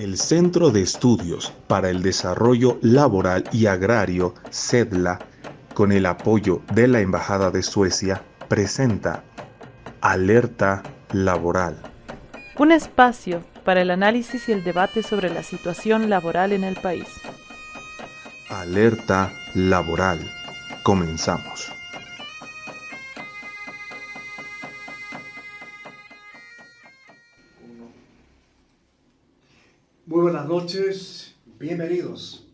El Centro de Estudios para el Desarrollo Laboral y Agrario, CEDLA, con el apoyo de la Embajada de Suecia, presenta Alerta Laboral. Un espacio para el análisis y el debate sobre la situación laboral en el país. Alerta Laboral. Comenzamos. Muy buenas noches, bienvenidos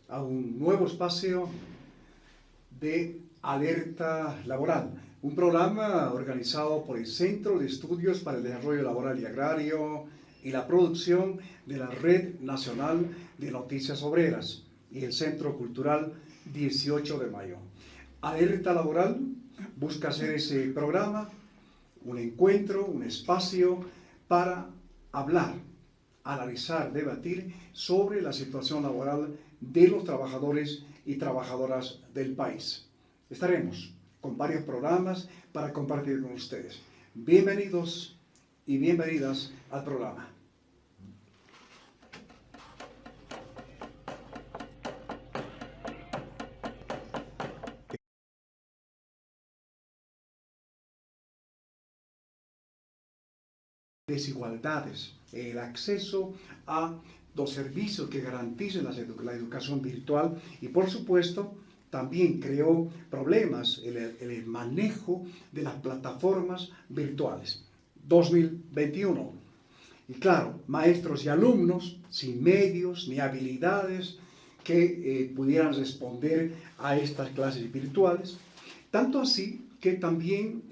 a un nuevo espacio de Alerta Laboral, un programa organizado por el Centro de Estudios para el Desarrollo Laboral y Agrario y la producción de la Red Nacional de Noticias Obreras y el Centro Cultural 18 de Mayo. Alerta Laboral busca hacer ese programa un encuentro, un espacio para hablar, analizar, debatir sobre la situación laboral de los trabajadores y trabajadoras del país. Estaremos con varios programas para compartir con ustedes. Bienvenidos y bienvenidas al programa. Desigualdades, el acceso a los servicios que garanticen la educación virtual y, por supuesto, también creó problemas en el manejo de las plataformas virtuales. 2021. Y claro, maestros y alumnos sin medios ni habilidades que pudieran responder a estas clases virtuales. Tanto así que también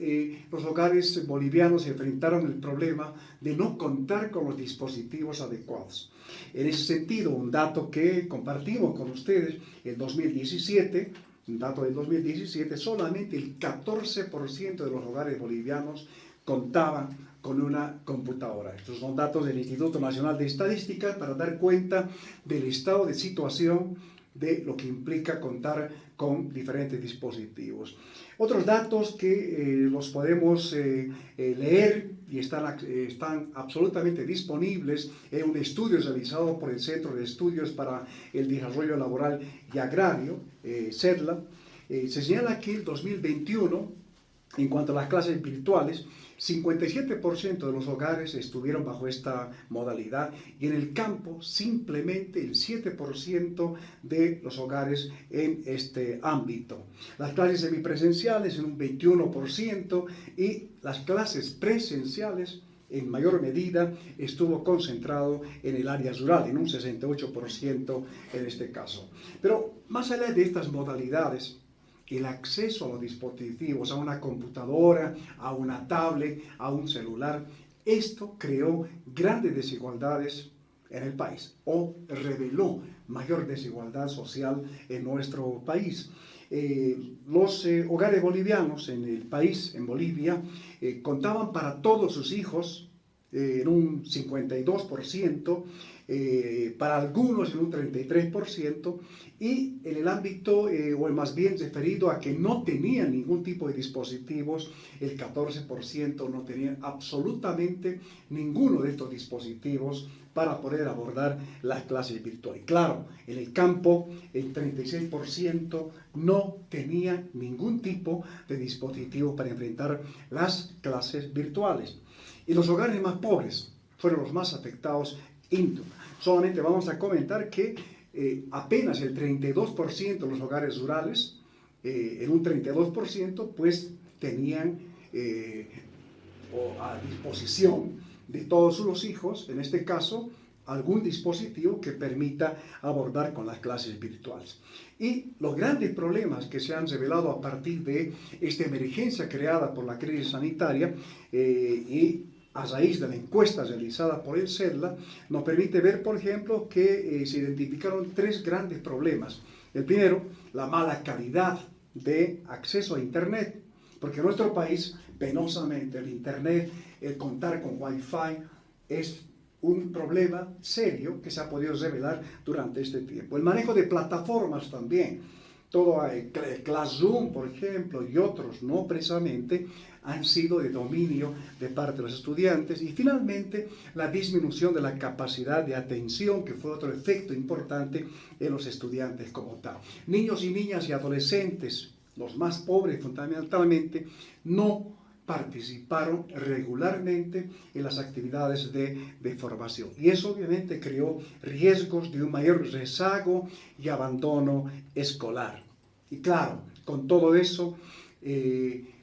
los hogares bolivianos enfrentaron el problema de no contar con los dispositivos adecuados. En ese sentido, un dato que compartimos con ustedes, en 2017, un dato del 2017, solamente el 14% de los hogares bolivianos contaban con una computadora. Estos son datos del Instituto Nacional de Estadística para dar cuenta del estado de situación de lo que implica contar con diferentes dispositivos. Otros datos que los podemos leer y están absolutamente disponibles en un estudio realizado por el Centro de Estudios para el Desarrollo Laboral y Agrario, CEDLA, se señala que el 2021, en cuanto a las clases virtuales, 57% de los hogares estuvieron bajo esta modalidad y en el campo simplemente el 7% de los hogares en este ámbito. Las clases semipresenciales en un 21% y las clases presenciales en mayor medida estuvo concentrado en el área rural, en un 68% en este caso. Pero más allá de estas modalidades, el acceso a los dispositivos, a una computadora, a una tablet, a un celular, esto creó grandes desigualdades en el país o reveló mayor desigualdad social en nuestro país. Los hogares bolivianos en el país, en Bolivia, contaban para todos sus hijos en un 52%, para algunos en un 33%, y en el ámbito, o más bien referido a que no tenían ningún tipo de dispositivos, el 14% no tenían absolutamente ninguno de estos dispositivos para poder abordar las clases virtuales. Claro, en el campo el 36% no tenía ningún tipo de dispositivo para enfrentar las clases virtuales. Y los hogares más pobres fueron los más afectados. Solamente vamos a comentar que apenas el 32% de los hogares rurales, en un 32%, pues tenían a disposición de todos los hijos, en este caso, algún dispositivo que permita abordar con las clases virtuales. Y los grandes problemas que se han revelado a partir de esta emergencia creada por la crisis sanitaria y a raíz de la encuesta realizada por el CEDLA, nos permite ver, por ejemplo, que se identificaron tres grandes problemas. El primero, la mala calidad de acceso a Internet, porque en nuestro país, penosamente, el Internet, el contar con Wi-Fi, es un problema serio que se ha podido revelar durante este tiempo. El manejo de plataformas también, todo Classroom, por ejemplo, y otros no precisamente, han sido de dominio de parte de los estudiantes. Y finalmente, la disminución de la capacidad de atención, que fue otro efecto importante en los estudiantes como tal. Niños y niñas y adolescentes, los más pobres fundamentalmente, no participaron regularmente en las actividades de formación. Y eso obviamente creó riesgos de un mayor rezago y abandono escolar. Y claro, con todo eso,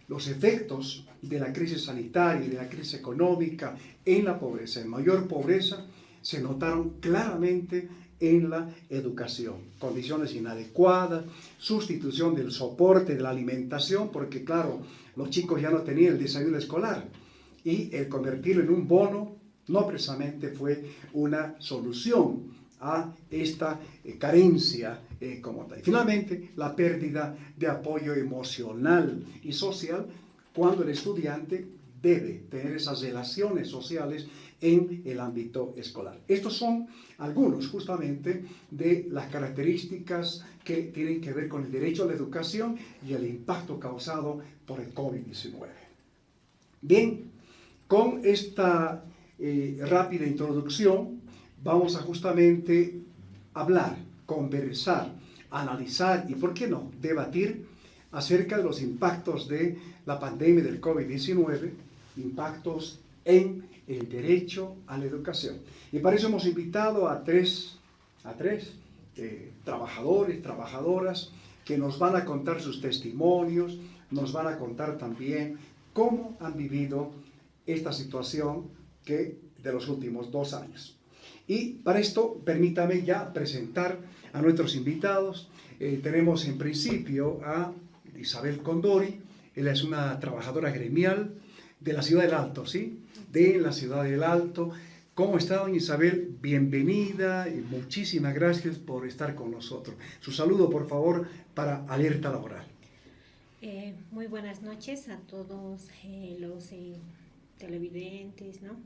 los efectos de la crisis sanitaria y de la crisis económica en la pobreza, en mayor pobreza, se notaron claramente en la educación. Condiciones inadecuadas, sustitución del soporte de la alimentación, porque claro, los chicos ya no tenían el desayuno escolar, y el convertirlo en un bono no precisamente fue una solución a esta carencia como tal. Y finalmente, la pérdida de apoyo emocional y social cuando el estudiante debe tener esas relaciones sociales en el ámbito escolar. Estos son algunos justamente de las características que tienen que ver con el derecho a la educación y el impacto causado por el COVID-19. Bien, con esta rápida introducción vamos a justamente hablar, conversar, analizar y, ¿por qué no?, debatir acerca de los impactos de la pandemia del COVID-19, impactos en el derecho a la educación. Y para eso hemos invitado a tres trabajadores, trabajadoras, que nos van a contar sus testimonios, nos van a contar también cómo han vivido esta situación de los últimos 2 años. Y para esto, permítame ya presentar a nuestros invitados. Tenemos en principio a Isabel Condori. Ella es una trabajadora gremial de la Ciudad del Alto, ¿sí? De la Ciudad del Alto. ¿Cómo está, doña Isabel? Bienvenida y muchísimas gracias por estar con nosotros. Su saludo, por favor, para Alerta Laboral. Muy buenas noches a todos los televidentes, ¿no?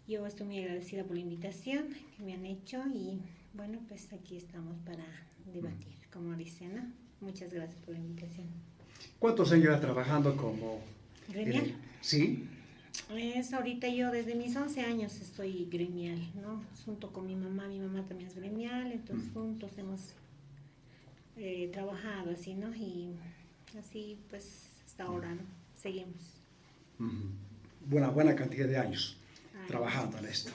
Yo estoy muy agradecida por la invitación que me han hecho y, bueno, pues aquí estamos para debatir, como dicen, ¿no? Muchas gracias por la invitación. ¿Cuántos años lleva trabajando como gremial? Sí. Ahorita yo desde mis 11 años estoy gremial, ¿no? Junto con mi mamá también es gremial, entonces juntos hemos trabajado así, ¿no? Y así pues hasta ahora, ¿no? Seguimos. Buena cantidad de años trabajando en esto.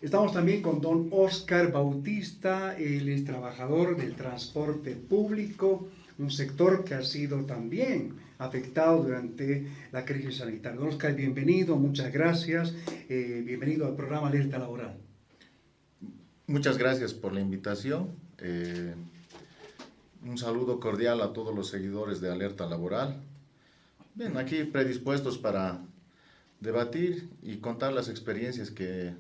Estamos también con don Oscar Bautista. Él es trabajador del transporte público, un sector que ha sido también afectado durante la crisis sanitaria. Don Oscar, bienvenido, muchas gracias. Bienvenido al programa Alerta Laboral. Muchas gracias por la invitación. Un saludo cordial a todos los seguidores de Alerta Laboral. Bien, aquí predispuestos para debatir y contar las experiencias que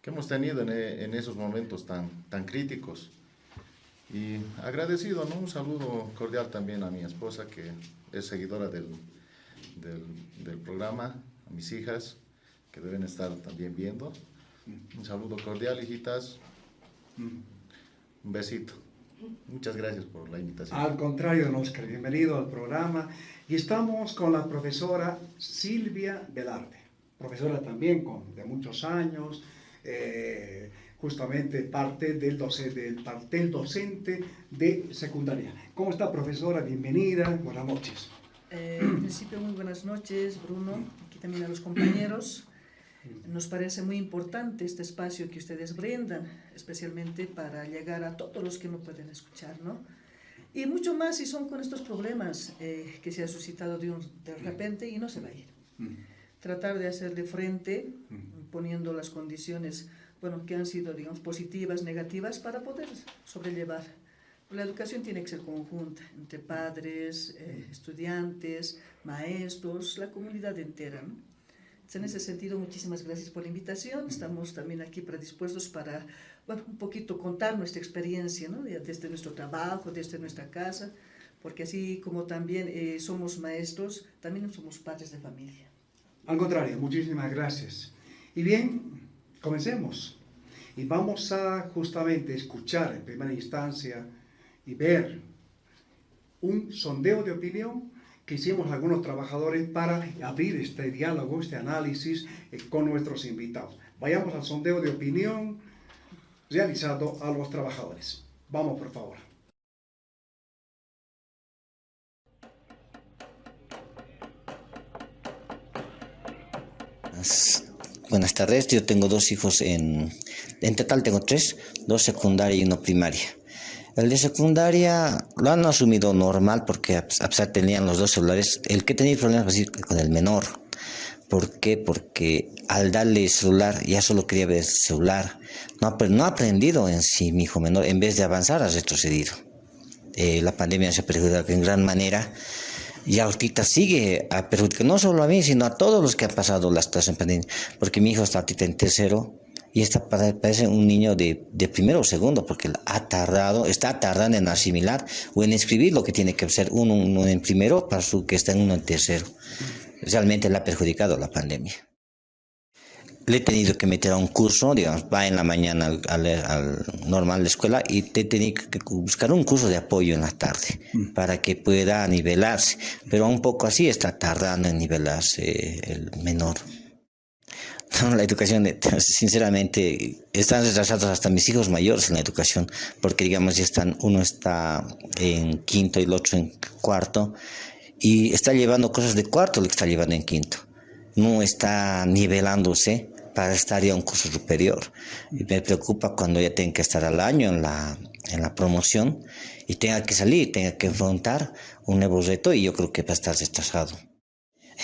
hemos tenido en esos momentos tan críticos. Y agradecido, ¿no? Un saludo cordial también a mi esposa, que es seguidora del programa, a mis hijas, que deben estar también viendo. Un saludo cordial, hijitas. Un besito. Muchas gracias por la invitación. Al contrario, don Oscar, bienvenido al programa. Y estamos con la profesora Silvia Velarde, profesora también de muchos años, justamente parte del plantel docente de secundaria. ¿Cómo está, profesora? Bienvenida, buenas noches. En principio, muy buenas noches, Bruno, aquí también a los compañeros. Nos parece muy importante este espacio que ustedes brindan, especialmente para llegar a todos los que no pueden escuchar, ¿no? Y mucho más si son con estos problemas que se ha suscitado de repente y no se va a ir. Tratar de hacerle frente, poniendo las condiciones, bueno, que han sido, digamos, positivas, negativas, para poder sobrellevar. La educación tiene que ser conjunta, entre padres, estudiantes, maestros, la comunidad entera, ¿no? En ese sentido, muchísimas gracias por la invitación. Estamos también aquí predispuestos para, bueno, un poquito contar nuestra experiencia, ¿no? Desde nuestro trabajo, desde nuestra casa, porque así como también somos maestros, también somos padres de familia. Al contrario, muchísimas gracias. Y bien, comencemos. Y vamos a justamente escuchar en primera instancia y ver un sondeo de opinión que hicimos algunos trabajadores para abrir este diálogo, este análisis con nuestros invitados. Vayamos al sondeo de opinión realizado a los trabajadores. Vamos, por favor. Buenas tardes, yo tengo 2 hijos, en total tengo 3, 2 secundaria y 1 primaria. El de secundaria lo han asumido normal porque a pesar tenían los 2 celulares, el que tenía problemas va a ser con el menor. ¿Por qué? Porque al darle celular ya solo quería ver el celular. No ha aprendido en sí mi hijo menor, en vez de avanzar ha retrocedido. La pandemia se ha perjudicado en gran manera. Y ahorita sigue a perjudicar no solo a mí, sino a todos los que han pasado la situación pandemia. Porque mi hijo está ahorita en tercero y parece un niño de primero o segundo, porque está tardando en asimilar o en escribir lo que tiene que ser uno en primero para su que está en uno en tercero. Realmente le ha perjudicado la pandemia. Le he tenido que meter a un curso, digamos, va en la mañana al normal de escuela y te he tenido que buscar un curso de apoyo en la tarde para que pueda nivelarse. Pero un poco así está tardando en nivelarse el menor. No, la educación, sinceramente, están retrasados hasta mis hijos mayores en la educación, porque digamos uno está en quinto y el otro en cuarto, y está llevando cosas de cuarto lo que está llevando en quinto. No está nivelándose para estar ya a un curso superior. Y me preocupa cuando ya tenga que estar al año en la promoción y tenga que salir, tenga que enfrentar un nuevo reto, y yo creo que va a estar retrasado.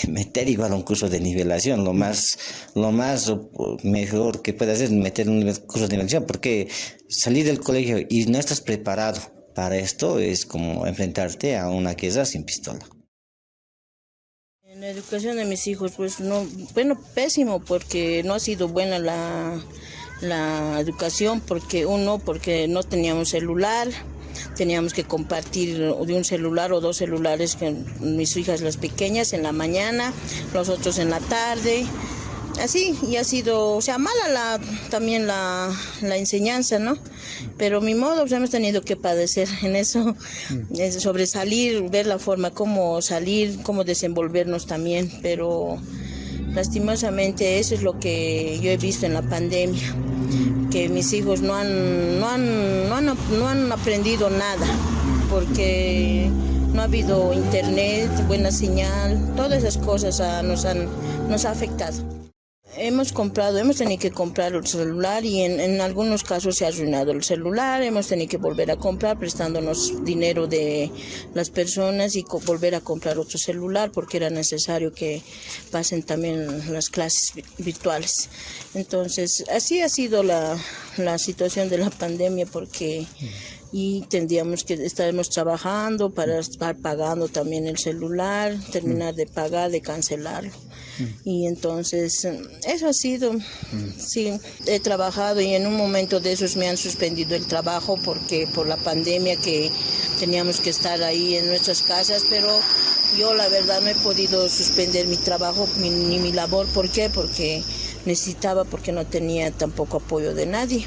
Meter igual un curso de nivelación, lo más mejor que puede hacer es meter un curso de nivelación, porque salir del colegio y no estás preparado para esto es como enfrentarte a una guerra sin pistola. En la educación de mis hijos, pues no, bueno, pésimo, porque no ha sido buena la educación, porque no teníamos celular, teníamos que compartir de un celular o 2 celulares con mis hijas las pequeñas en la mañana, los otros en la tarde. Así, y ha sido, mala también la enseñanza, ¿no? Pero mi modo, pues hemos tenido que padecer en eso, sobresalir, ver la forma cómo salir, cómo desenvolvernos también, pero lastimosamente eso es lo que yo he visto en la pandemia, que mis hijos no han aprendido nada, porque no ha habido internet, buena señal, todas esas cosas nos ha afectado. Hemos tenido que comprar el celular, y en algunos casos se ha arruinado el celular. Hemos tenido que volver a comprar prestándonos dinero de las personas y volver a comprar otro celular, porque era necesario que pasen también las clases virtuales. Entonces, así ha sido la situación de la pandemia, porque tendríamos que estaremos trabajando para estar pagando también el celular, terminar de pagar, de cancelarlo. Y entonces eso ha sido, sí, he trabajado, y en un momento de esos me han suspendido el trabajo porque por la pandemia, que teníamos que estar ahí en nuestras casas, pero yo la verdad no he podido suspender mi trabajo ni mi labor. ¿Por qué? Porque necesitaba, porque no tenía tampoco apoyo de nadie.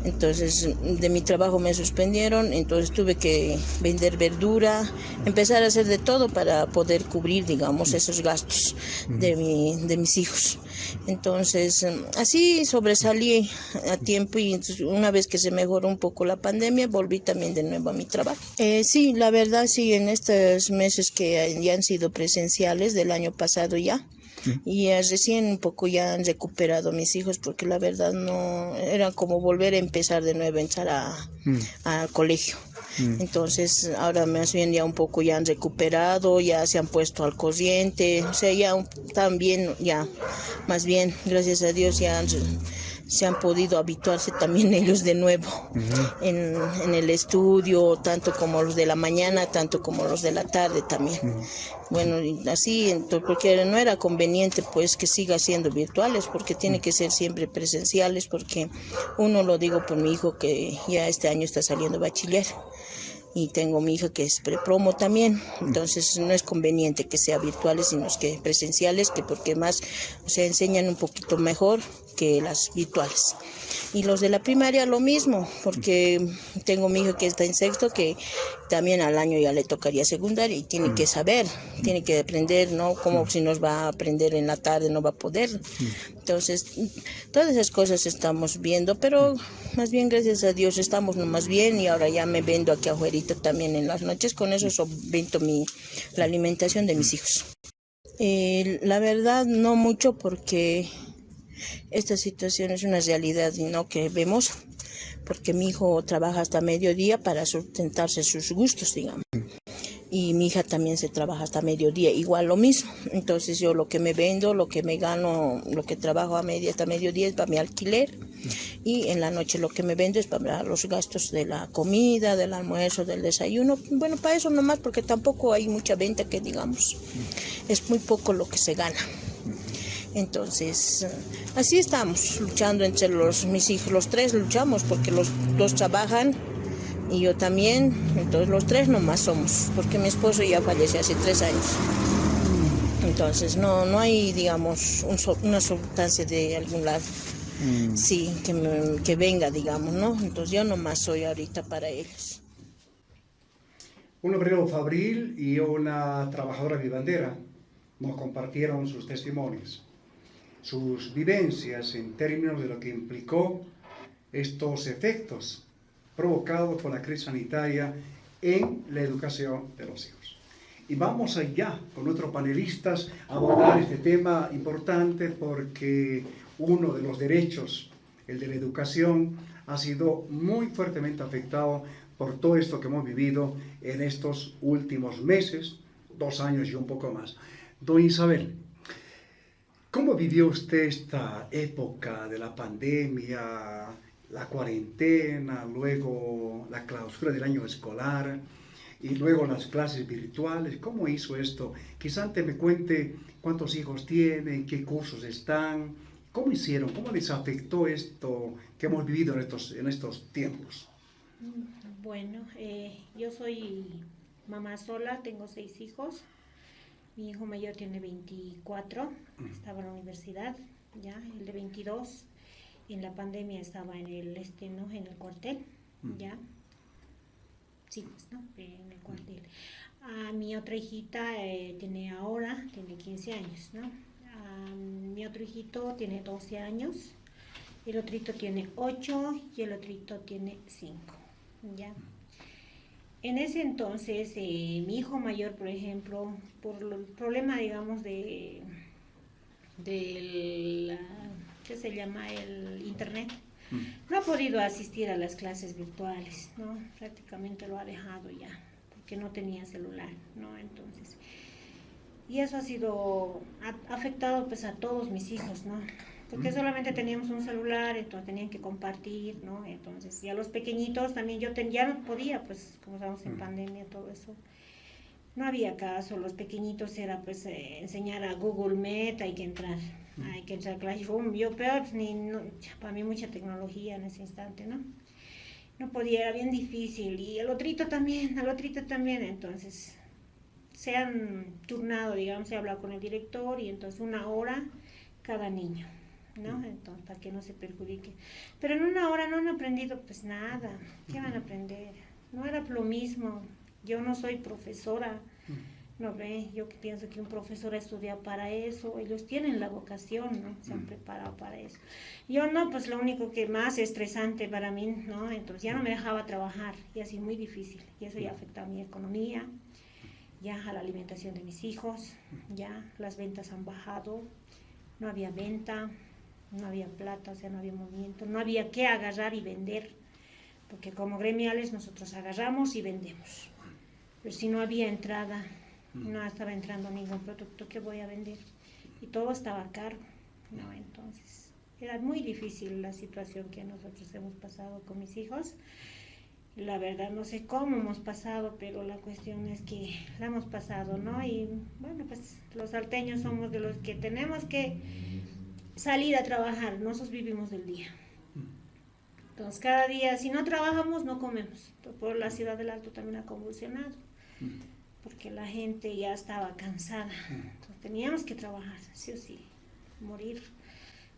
Entonces de mi trabajo me suspendieron, entonces tuve que vender verdura, empezar a hacer de todo para poder cubrir, digamos, esos gastos de mis hijos. Entonces así sobresalí a tiempo, y una vez que se mejoró un poco la pandemia, volví también de nuevo a mi trabajo. Sí, la verdad sí, en estos meses que ya han sido presenciales del año pasado ya, y recién un poco ya han recuperado mis hijos, porque la verdad no era como volver a empezar de nuevo, entrar al colegio. Entonces ahora más bien ya un poco ya han recuperado, ya se han puesto al corriente, ya también, ya más bien gracias a Dios ya se han podido habituarse también ellos de nuevo en el estudio, tanto como los de la mañana, tanto como los de la tarde también. Bueno, y así, porque no era conveniente pues que siga siendo virtuales, porque tiene que ser siempre presenciales, porque uno, lo digo por mi hijo que ya este año está saliendo bachiller, y tengo mi hija que es prepromo también, entonces no es conveniente que sea virtuales, sino que presenciales, que porque más enseñan un poquito mejor que las virtuales. Y los de la primaria lo mismo, porque tengo mi hijo que está en sexto, que también al año ya le tocaría secundaria y tiene que saber, tiene que aprender, ¿no? Como si nos va a aprender en la tarde, no va a poder. Entonces, todas esas cosas estamos viendo, pero más bien gracias a Dios estamos más bien, y ahora ya me vendo aquí afuera también en las noches, con eso solvento la alimentación de mis hijos. La verdad no mucho, porque esta situación es una realidad, ¿no?, que vemos, porque mi hijo trabaja hasta mediodía para sustentarse sus gustos, digamos. Y mi hija también se trabaja hasta mediodía, igual lo mismo. Entonces yo lo que me vendo, lo que me gano, lo que trabajo hasta mediodía es para mi alquiler, y en la noche lo que me vendo es para los gastos de la comida, del almuerzo, del desayuno. Bueno, para eso nomás, porque tampoco hay mucha venta que digamos. Es muy poco lo que se gana. Entonces, así estamos, luchando entre mis hijos, los tres luchamos, porque los dos trabajan y yo también, entonces los tres nomás somos, porque mi esposo ya falleció hace 3 años. Entonces, no hay, digamos, una sustancia de algún lado, sí, que venga, digamos, ¿no? Entonces yo nomás soy ahorita para ellos. Un obrero fabril y una trabajadora vivandera nos compartieron sus testimonios, sus vivencias en términos de lo que implicó estos efectos provocados por la crisis sanitaria en la educación de los hijos. Y vamos allá con nuestros panelistas a abordar este tema importante, porque uno de los derechos, el de la educación, ha sido muy fuertemente afectado por todo esto que hemos vivido en estos últimos meses, 2 años y un poco más. Don Isabel, ¿cómo vivió usted esta época de la pandemia, la cuarentena, luego la clausura del año escolar y luego las clases virtuales? ¿Cómo hizo esto? Quizá antes me cuente cuántos hijos tiene, qué cursos están, cómo hicieron, cómo les afectó esto que hemos vivido en estos tiempos. Bueno, yo soy mamá sola, tengo 6 hijos. Mi hijo mayor tiene 24, estaba en la universidad, ya, el de 22, en la pandemia estaba en el en el cuartel, ya, sí, pues, ¿no? En el cuartel. Mi otra hijita tiene 15 años, ¿no? Mi otro hijito tiene 12 años, el otrito tiene 8 y el otrito tiene 5, ya. En ese entonces, mi hijo mayor, por ejemplo, por el problema, digamos, ¿qué se llama? El internet, no ha podido asistir a las clases virtuales, ¿no? Prácticamente lo ha dejado ya, porque no tenía celular, ¿no? Entonces, y eso ha afectado pues a todos mis hijos, ¿no? Porque solamente teníamos un celular, entonces tenían que compartir, ¿no? Entonces, y a los pequeñitos también ya no podía, pues, como estamos en pandemia, todo eso. No había caso, los pequeñitos era pues enseñar a Google Meet, hay que entrar a Classroom. Yo peor, para mí mucha tecnología en ese instante, ¿no? No podía, era bien difícil. Y al otrito también, entonces se han turnado, digamos, se ha hablado con el director y entonces 1 hora cada niño, ¿no? Entonces, para que no se perjudique. Pero en 1 hora no han aprendido pues nada. ¿Qué van a aprender? No era lo mismo. Yo no soy profesora, ¿no ve? Yo pienso que un profesor ha estudiado para eso, ellos tienen la vocación, ¿no? Se han preparado para eso. Yo no, pues lo único que más estresante para mí, ¿no? Entonces ya no me dejaba trabajar, y así muy difícil, y eso ya afecta a mi economía, ya a la alimentación de mis hijos, ya las ventas han bajado, no había venta, no había plata, o sea, no había movimiento, no había qué agarrar y vender, porque como gremiales nosotros agarramos y vendemos. Pero si no había entrada, no estaba entrando ningún producto que voy a vender, y todo estaba caro, ¿no? Entonces, era muy difícil la situación que nosotros hemos pasado con mis hijos. La verdad, no sé cómo hemos pasado, pero la cuestión es que la hemos pasado, ¿no? Y bueno, pues los salteños somos de los que tenemos que salir a trabajar, nosotros vivimos del día. Entonces, cada día, si no trabajamos, no comemos. Por la ciudad del Alto también ha convulsionado, porque la gente ya estaba cansada. Entonces, teníamos que trabajar, sí o sí, morir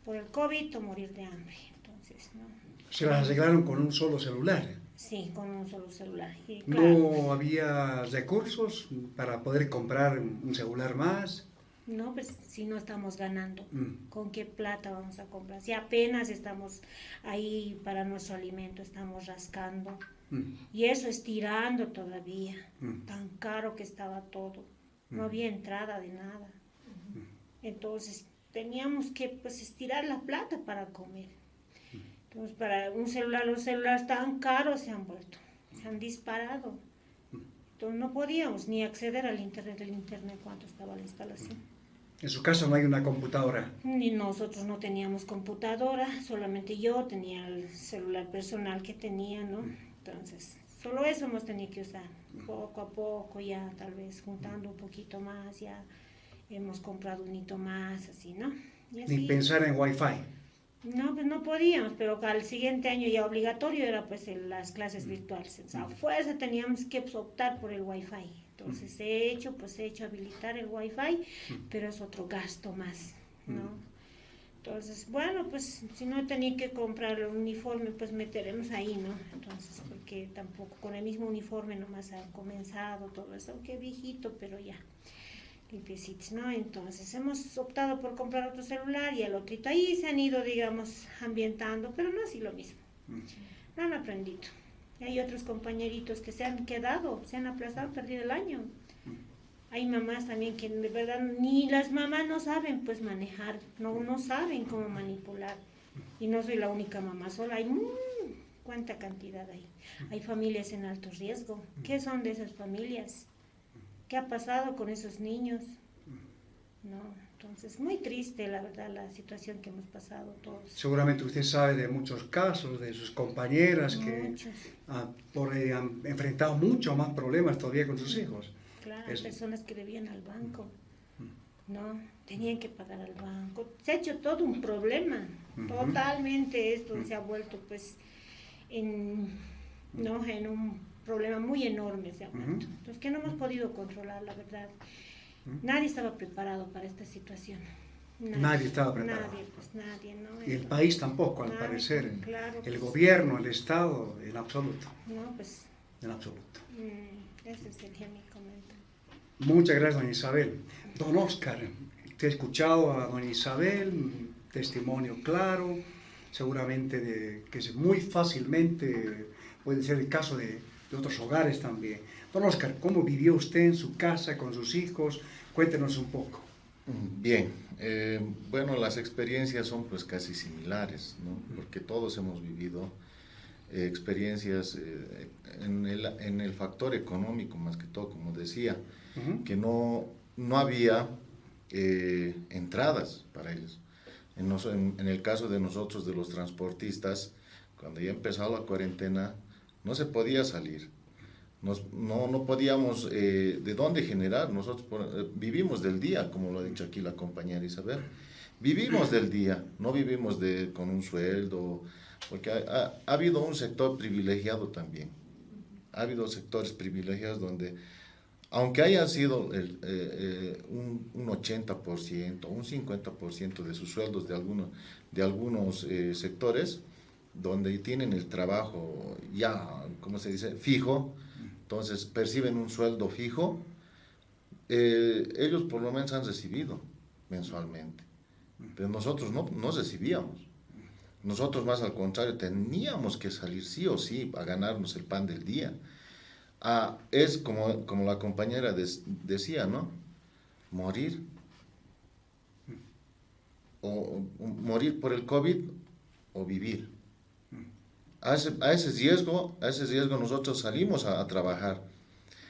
por el COVID o morir de hambre. Entonces, ¿no? Se las arreglaron con un solo celular. Sí, con un solo celular. Y claro, ¿No había recursos para poder comprar un celular más? no, pues si no estamos ganando, ¿con qué plata vamos a comprar? Si apenas estamos ahí para nuestro alimento, estamos rascando. Y eso estirando todavía, tan caro que estaba todo. No había entrada de nada. Entonces teníamos que pues estirar la plata para comer. Entonces para un celular, los celulares tan caros se han vuelto, se han disparado. Entonces no podíamos ni acceder al internet, cuánto estaba la instalación. En su casa no hay una computadora. Ni nosotros no teníamos computadora, solamente yo tenía el celular personal que tenía, ¿no? Entonces, solo eso hemos tenido que usar, poco a poco, ya tal vez juntando un poquito más, ya hemos comprado un hito más, así, ¿no? Y así, Ni pensar en Wi-Fi. no, pues no podíamos, pero al siguiente año ya obligatorio era pues las clases virtuales, o sea, a fuerza teníamos que pues, optar por el Wi-Fi. Entonces he hecho habilitar el Wi-Fi, pero es otro gasto más, ¿no? Entonces, bueno, pues si no tenía que comprar el uniforme, pues meteremos ahí, ¿no? Entonces, porque tampoco con el mismo uniforme nomás ha comenzado todo eso, aunque viejito, pero ya, limpiecitos, ¿no? Entonces, hemos optado por comprar otro celular y el otro ahí se han ido, digamos, ambientando, pero no así lo mismo. No han aprendido. Y hay otros compañeritos que se han quedado, se han aplazado, perdido el año. Hay mamás también que de verdad ni las mamás no saben pues manejar, no saben cómo manipular. Y no soy la única mamá sola, hay cuánta cantidad hay. Hay familias en alto riesgo. ¿Qué son de esas familias? ¿Qué ha pasado con esos niños? No, entonces muy triste la verdad la situación que hemos pasado todos. Seguramente usted sabe de muchos casos, de sus compañeras que han enfrentado mucho más problemas todavía con sus hijos. Claro, hay personas que debían al banco, ¿no? Tenían que pagar al banco. Se ha hecho todo un problema. Totalmente esto se ha vuelto pues en un problema muy enorme se ha vuelto. Entonces que no hemos podido controlar, la verdad. Nadie estaba preparado para esta situación. Nadie estaba preparado. Nadie, ¿no? Y el país tampoco, al parecer. Claro, el pues, gobierno, el Estado, en absoluto. No, pues. En absoluto. Ese sería mi comentario. Muchas gracias, doña Isabel. Don Oscar, te he escuchado a doña Isabel, un testimonio claro, seguramente que muy fácilmente puede ser el caso de otros hogares también. Don Oscar, ¿cómo vivió usted en su casa con sus hijos? Cuéntenos un poco. Bien, bueno, las experiencias son pues casi similares, ¿no? Porque todos hemos vivido experiencias en el factor económico más que todo, como decía, que no había entradas para ellos. En el caso de nosotros, de los transportistas, cuando ya empezó la cuarentena, no se podía salir. No podíamos de dónde generar. Nosotros vivimos del día, como lo ha dicho aquí la compañera Isabel. Vivimos del día, no vivimos con un sueldo, porque ha habido un sector privilegiado también. Ha habido sectores privilegiados donde, aunque haya sido un 80%, un 50% de sus sueldos de algunos sectores, donde tienen el trabajo ya, ¿cómo se dice?, fijo, entonces perciben un sueldo fijo, ellos por lo menos han recibido mensualmente, pero nosotros no recibíamos. Nosotros más al contrario, teníamos que salir sí o sí a ganarnos el pan del día. Es como la compañera decía, ¿no? Morir. O morir por el COVID o vivir. A ese riesgo nosotros salimos a trabajar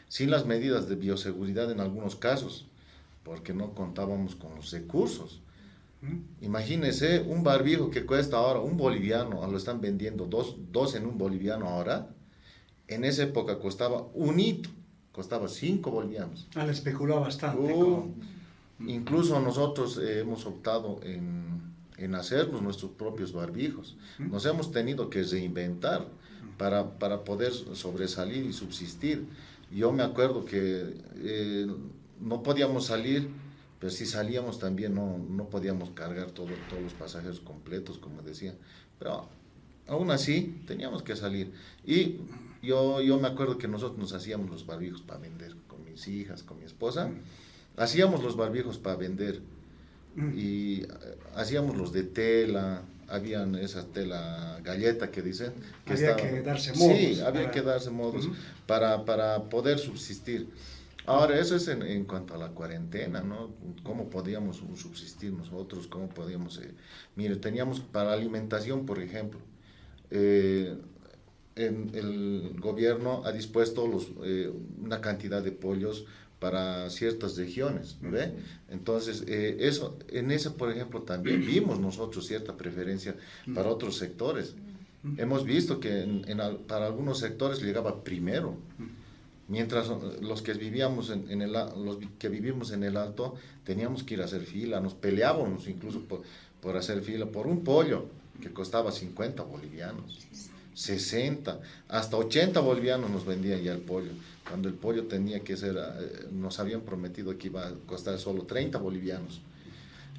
sin las medidas de bioseguridad en algunos casos, porque no contábamos con los recursos. Imagínese un barbijo que cuesta ahora un boliviano, lo están vendiendo dos en un boliviano ahora. En esa época costaba un hito, costaba 5 bolivianos. Le especuló bastante. Incluso nosotros hemos optado en hacernos nuestros propios barbijos. Nos hemos tenido que reinventar para poder sobresalir y subsistir. Yo me acuerdo que no podíamos salir, pero si salíamos también no podíamos cargar todos los pasajeros completos, como decía, pero aún así teníamos que salir. Y yo me acuerdo que nosotros nos hacíamos los barbijos para vender, con mis hijas, con mi esposa, hacíamos los barbijos para vender, y hacíamos los de tela, habían esa tela galleta que dicen. Que había que darse modos. Sí, había que darse modos para poder subsistir. Ahora, eso es en cuanto a la cuarentena, ¿no? ¿Cómo podíamos subsistir nosotros? ¿Cómo podíamos...? Mire, teníamos para alimentación, por ejemplo, el gobierno ha dispuesto una cantidad de pollos para ciertas regiones, ¿no ve? Entonces, en ese, por ejemplo, también vimos nosotros cierta preferencia para otros sectores. Hemos visto que para algunos sectores llegaba primero, mientras los que vivíamos los que vivimos en el Alto teníamos que ir a hacer fila, nos peleábamos incluso por hacer fila por un pollo que costaba 50 bolivianos, 60, hasta 80 bolivianos nos vendían ya el pollo, cuando el pollo tenía que ser, nos habían prometido que iba a costar solo 30 bolivianos,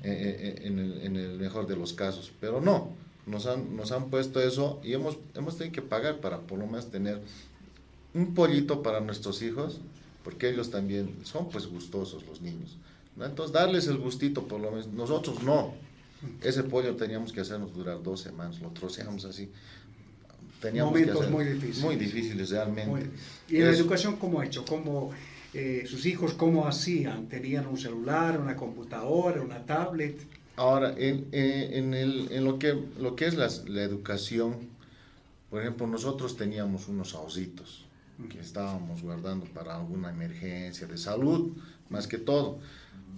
en el mejor de los casos, pero no, nos han puesto eso y hemos tenido que pagar para por lo menos tener un pollito para nuestros hijos, porque ellos también son pues gustosos los niños, ¿no? Entonces darles el gustito por lo menos, nosotros no, ese pollo teníamos que hacernos durar 2 semanas, lo troceamos así, teníamos momentos que hacer, muy difíciles. muy difíciles realmente. ¿Y en la educación cómo ha hecho? ¿Sus hijos cómo hacían? ¿Tenían un celular, una computadora, una tablet? Ahora, en lo que es la educación, por ejemplo, nosotros teníamos unos ahorritos que estábamos guardando para alguna emergencia de salud, más que todo,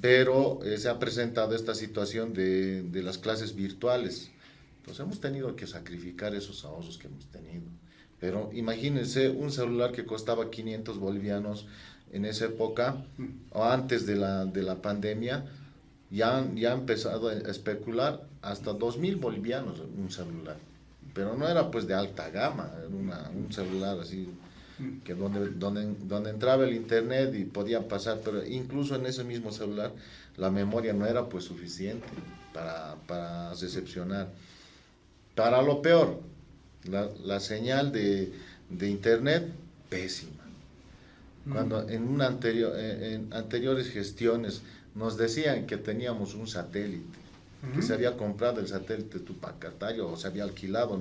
pero se ha presentado esta situación de las clases virtuales, entonces hemos tenido que sacrificar esos ahorros que hemos tenido, pero imagínense un celular que costaba 500 bolivianos en esa época, o antes de la pandemia, ya han empezado a especular hasta 2.000 bolivianos un celular, pero no era pues de alta gama, era un celular así, que donde entraba el internet y podía pasar, pero incluso en ese mismo celular la memoria no era pues suficiente para recepcionar. Para lo peor, la señal de internet, pésima. Cuando en anteriores gestiones nos decían que teníamos un satélite, que se había comprado el satélite Tupacatayo o se había alquilado.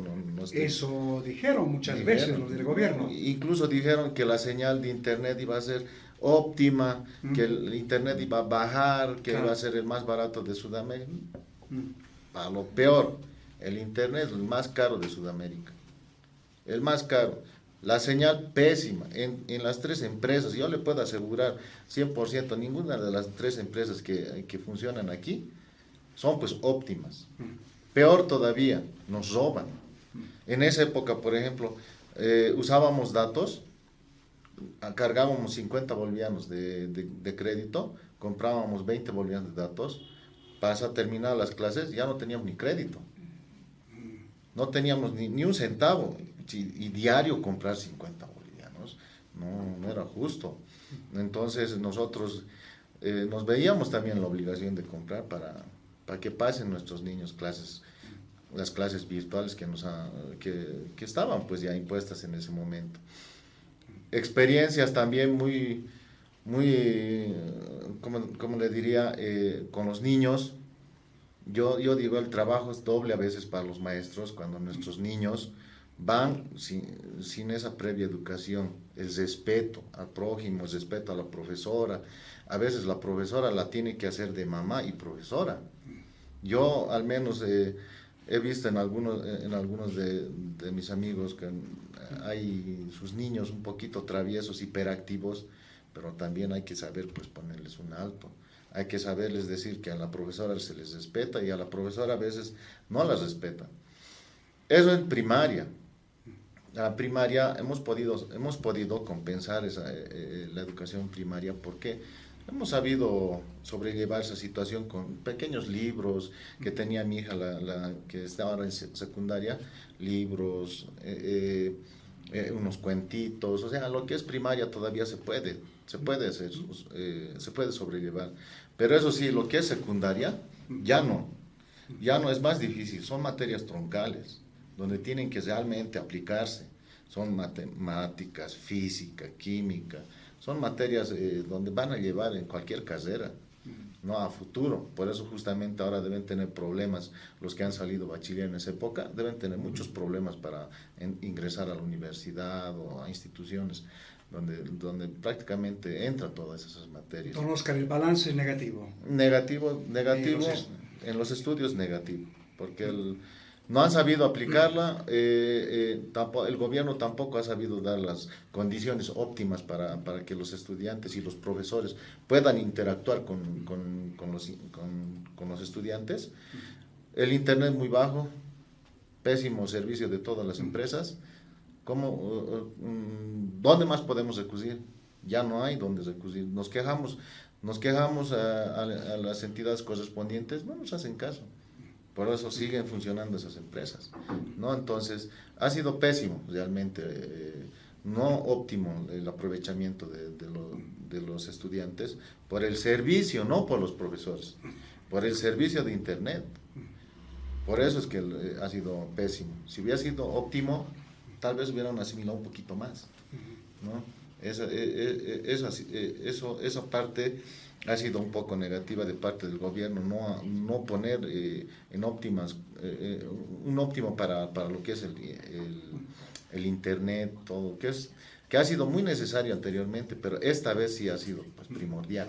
Eso dijeron muchas veces los del gobierno. Incluso dijeron que la señal de internet iba a ser óptima, que el internet iba a bajar, que iba a ser el más barato de Sudamérica. A lo peor, el internet es el más caro de Sudamérica. El más caro. La señal pésima en las 3 empresas. Yo le puedo asegurar 100%, ninguna de las 3 empresas que funcionan aquí son pues óptimas. Peor todavía, nos roban. En esa época, por ejemplo, usábamos datos, cargábamos 50 bolivianos de crédito, comprábamos 20 bolivianos de datos, para terminar las clases ya no teníamos ni crédito. No teníamos ni un centavo, y diario comprar 50 bolivianos, no era justo. Entonces nosotros nos veíamos también la obligación de comprar para que pasen nuestros niños las clases virtuales que estaban pues ya impuestas en ese momento. Experiencias también muy como le diría, con los niños. Yo digo, el trabajo es doble a veces para los maestros cuando nuestros niños van sin esa previa educación, el respeto al prójimo, el respeto a la profesora. A veces la profesora la tiene que hacer de mamá y profesora. Yo al menos he visto en algunos de mis amigos que hay sus niños un poquito traviesos, hiperactivos, pero también hay que saber pues ponerles un alto. Hay que saberles decir que a la profesora se les respeta y a la profesora a veces no la respeta. Eso en primaria. La primaria hemos podido compensar la educación primaria porque hemos sabido sobrellevar esa situación con pequeños libros que tenía mi hija, la que estaba ahora en secundaria, libros, unos cuentitos, o sea, lo que es primaria todavía se puede se puede hacer, se puede sobrellevar. Pero eso sí, lo que es secundaria, ya no es más difícil, son materias troncales, donde tienen que realmente aplicarse, son matemáticas, física, química, son materias donde van a llevar en cualquier carrera, no a futuro. Por eso justamente ahora deben tener problemas los que han salido bachiller en esa época, deben tener muchos problemas para ingresar a la universidad o a instituciones donde prácticamente entran todas esas materias. Don Oscar, el balance es negativo. Negativo, en los estudios negativo, porque no han sabido aplicarla, el gobierno tampoco ha sabido dar las condiciones óptimas para que los estudiantes y los profesores puedan interactuar con los estudiantes. El internet muy bajo, pésimo servicio de todas las empresas. ¿Dónde más podemos recurrir? Ya no hay dónde recurrir. Nos quejamos a las entidades correspondientes, no nos hacen caso. Por eso siguen funcionando esas empresas, ¿no? Entonces, ha sido pésimo realmente, no óptimo el aprovechamiento de los estudiantes por el servicio, no por los profesores, por el servicio de internet. Por eso es que ha sido pésimo. Si hubiera sido óptimo, tal vez hubieran asimilado un poquito más, ¿no? Esa parte ha sido un poco negativa de parte del gobierno, no poner en óptimas, un óptimo para lo que es el internet, todo, que ha sido muy necesario anteriormente, pero esta vez sí ha sido pues, primordial.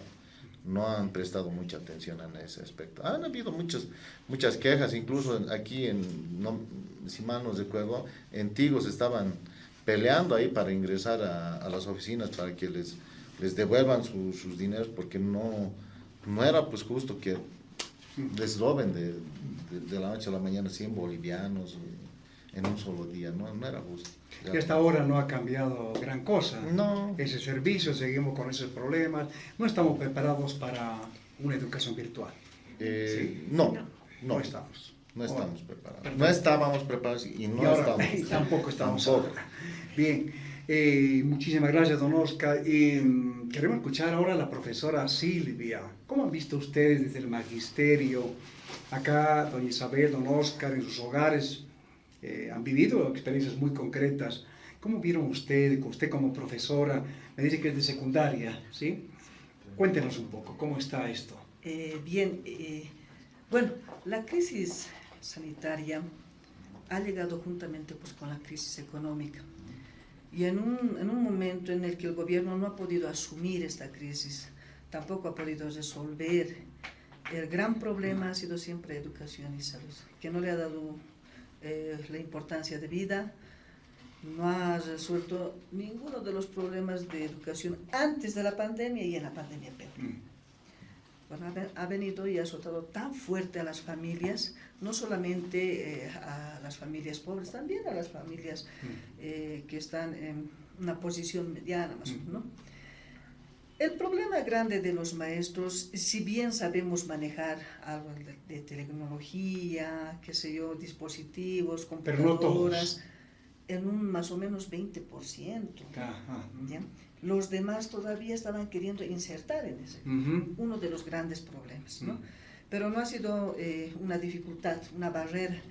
No han prestado mucha atención en ese aspecto. Han habido muchas quejas, incluso aquí si mal no recuerdo, en Tigos estaban peleando ahí para ingresar a las oficinas para que les devuelvan sus dineros, porque no era pues justo que les roben de la noche a la mañana 100 bolivianos en un solo día, no era justo. Y hasta ahora no ha cambiado gran cosa. No. Ese servicio, seguimos con esos problemas. No estamos preparados para una educación virtual. ¿Sí? No estamos. No estamos preparados. Perfecto. No estábamos preparados y ahora, estamos. Tampoco estamos Tampoco. ahora. Bien, muchísimas gracias, don Oscar. Queremos escuchar ahora a la profesora Silvia. ¿Cómo han visto ustedes desde el magisterio? Acá, doña Isabel, don Oscar, en sus hogares, han vivido experiencias muy concretas. ¿Cómo vieron usted como profesora? Me dice que es de secundaria, ¿sí? Cuéntenos un poco, ¿cómo está esto? Bueno, la crisis sanitaria ha llegado juntamente pues, con la crisis económica. Y en un momento en el que el gobierno no ha podido asumir esta crisis, tampoco ha podido resolver, el gran problema ha sido siempre educación y salud, que no le ha dado la importancia de vida, no ha resuelto ninguno de los problemas de educación antes de la pandemia y en la pandemia peor. Bueno, ha venido y ha azotado tan fuerte a las familias, no solamente a las familias pobres, también a las familias que están en una posición mediana, más o menos, ¿no? El problema grande de los maestros, si bien sabemos manejar algo de tecnología, qué sé yo, dispositivos, computadoras, en un más o menos 20%, ¿ya? Los demás todavía estaban queriendo insertar en ese, uno de los grandes problemas, ¿no? Pero no ha sido una dificultad, una barrera.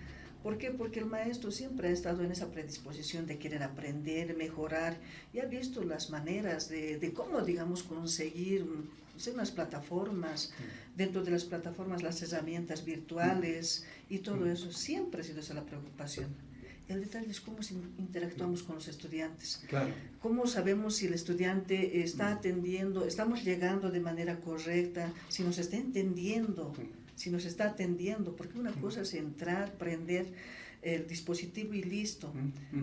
¿Por qué? Porque el maestro siempre ha estado en esa predisposición de querer aprender, mejorar, y ha visto las maneras de cómo, digamos, conseguir unas plataformas, dentro de las plataformas las herramientas virtuales y todo eso. Siempre ha sido esa la preocupación. El detalle es cómo interactuamos con los estudiantes. Claro. Cómo sabemos si el estudiante está atendiendo, estamos llegando de manera correcta, si nos está entendiendo, si nos está atendiendo, porque una cosa es entrar, prender el dispositivo y listo,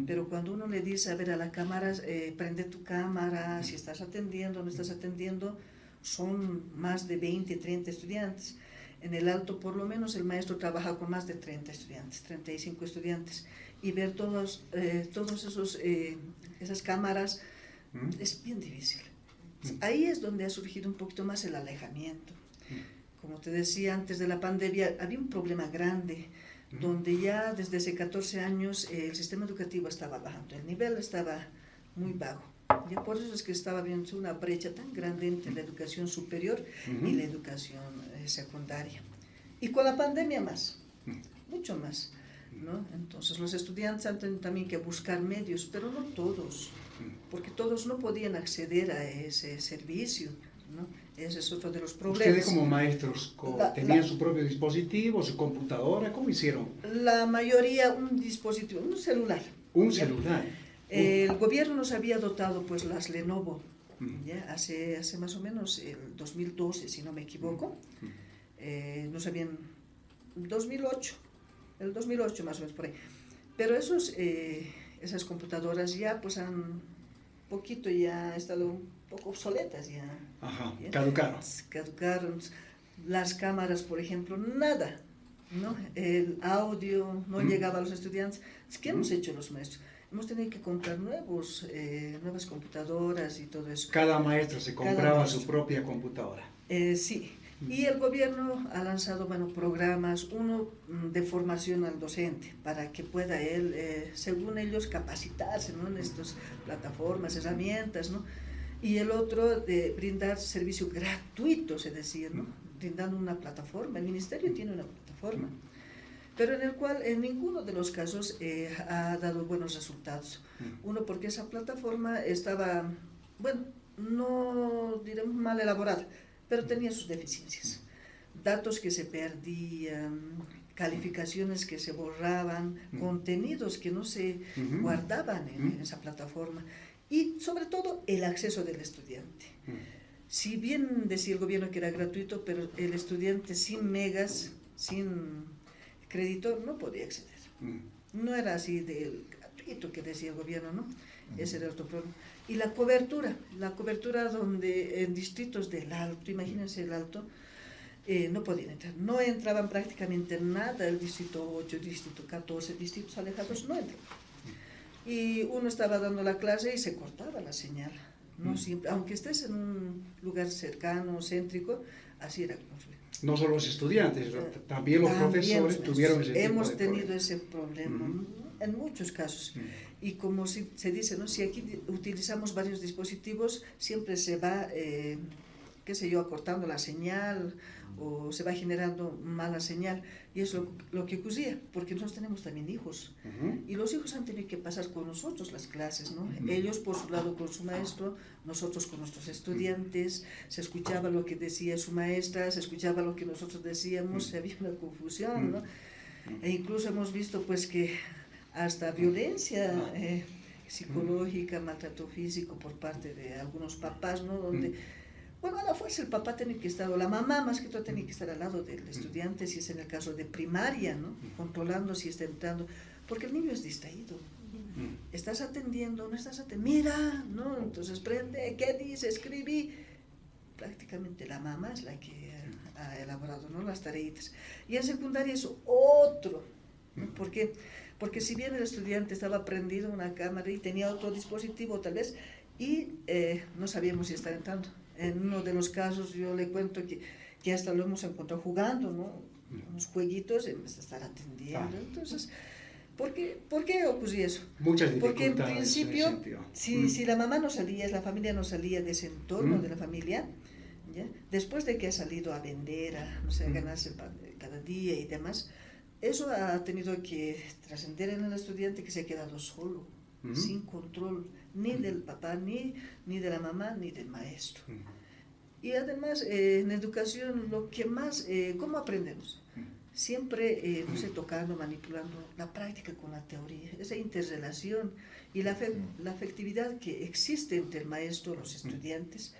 pero cuando uno le dice, a ver, a la cámara, prende tu cámara, si estás atendiendo, no estás atendiendo, son más de 20, 30 estudiantes. En el alto, por lo menos, el maestro trabaja con más de 30 estudiantes, 35 estudiantes, y ver todos esas cámaras es bien difícil. Ahí es donde ha surgido un poquito más el alejamiento. Como te decía, antes de la pandemia había un problema grande, donde ya desde hace 14 años el sistema educativo estaba bajando, el nivel estaba muy bajo. Ya por eso es que estaba viendo una brecha tan grande entre la educación superior y la educación secundaria. Y con la pandemia más, mucho más, ¿no? Entonces los estudiantes han tenido también que buscar medios, pero no todos, porque todos no podían acceder a ese servicio, ¿no? Ese es otro de los problemas. ¿Ustedes como maestros tenían su propio dispositivo, su computadora? ¿Cómo hicieron? La mayoría un dispositivo, un celular. Un celular. El gobierno nos había dotado pues las Lenovo, ¿ya? Hace más o menos el 2012, si no me equivoco. Nos habían 2008, el 2008 más o menos por ahí. Pero esas computadoras ya pues han poquito ya estado un poco obsoletas ya. Ajá, ¿ya? Caducaron. Las cámaras, por ejemplo, nada, ¿no? El audio no llegaba a los estudiantes. ¿Qué hemos hecho los maestros? Hemos tenido que comprar nuevas computadoras y todo eso. Cada maestro se compraba su propia computadora. Sí. Y el gobierno ha lanzado programas, uno de formación al docente, para que pueda él, según ellos, capacitarse, ¿no? En estas plataformas, herramientas, ¿no? Y el otro de brindar servicio gratuito, se decía, ¿no? Brindando una plataforma. El ministerio tiene una plataforma, pero en el cual en ninguno de los casos ha dado buenos resultados. Uno, porque esa plataforma estaba, no diremos mal elaborada, pero tenía sus deficiencias. Datos que se perdían, calificaciones que se borraban, contenidos que no se guardaban en esa plataforma y sobre todo el acceso del estudiante. Si bien decía el gobierno que era gratuito, pero el estudiante sin megas, sin crédito, no podía acceder. No era así del gratuito que decía el gobierno, ¿no? Ese era otro problema. Y la cobertura donde en distritos del Alto, imagínense el Alto, no podían entrar. No entraban prácticamente nada, el distrito 8, el distrito 14, distritos alejados no entraban. Y uno estaba dando la clase y se cortaba la señal. No siempre, aunque estés en un lugar cercano, céntrico, así era. No solo los estudiantes, también los profesores tuvieron ese tipo de hemos tenido ese problema en muchos casos. Y como se dice, ¿no? Si aquí utilizamos varios dispositivos, siempre se va, acortando la señal o se va generando mala señal. Y es lo que ocurría, porque nosotros tenemos también hijos. Y los hijos han tenido que pasar con nosotros las clases, ¿no? Ellos por su lado con su maestro, nosotros con nuestros estudiantes, se escuchaba lo que decía su maestra, se escuchaba lo que nosotros decíamos, había una confusión, ¿no? E incluso hemos visto pues que hasta violencia psicológica, maltrato físico por parte de algunos papás, ¿no? Donde, a la fuerza el papá tiene que estar, o la mamá más que todo tiene que estar al lado del estudiante, si es en el caso de primaria, ¿no? Controlando si está entrando, porque el niño es distraído. ¿Estás atendiendo? ¿No estás atendiendo? Mira, ¿no? Entonces prende, ¿qué dice? Escribí. Prácticamente la mamá es la que ha elaborado, ¿no? Las tareitas. Y en secundaria es otro, ¿no? ¿Por qué? Porque si bien el estudiante estaba prendido una cámara y tenía otro dispositivo tal vez, y no sabíamos si estaba entrando. En uno de los casos yo le cuento que hasta lo hemos encontrado jugando, ¿no? Unos jueguitos en vez de estar atendiendo. Entonces, ¿por qué ocurría eso? Muchas dificultades. Porque en principio, en si la mamá no salía, la familia no salía de ese entorno de la familia, ¿ya? Después de que ha salido a vender, a ganarse cada día y demás, eso ha tenido que trascender en el estudiante que se ha quedado solo, sin control, ni del papá, ni de la mamá, ni del maestro. Y además, en educación, lo que más, ¿cómo aprendemos? Siempre, tocando, manipulando la práctica con la teoría, esa interrelación y la afectividad que existe entre el maestro y los estudiantes.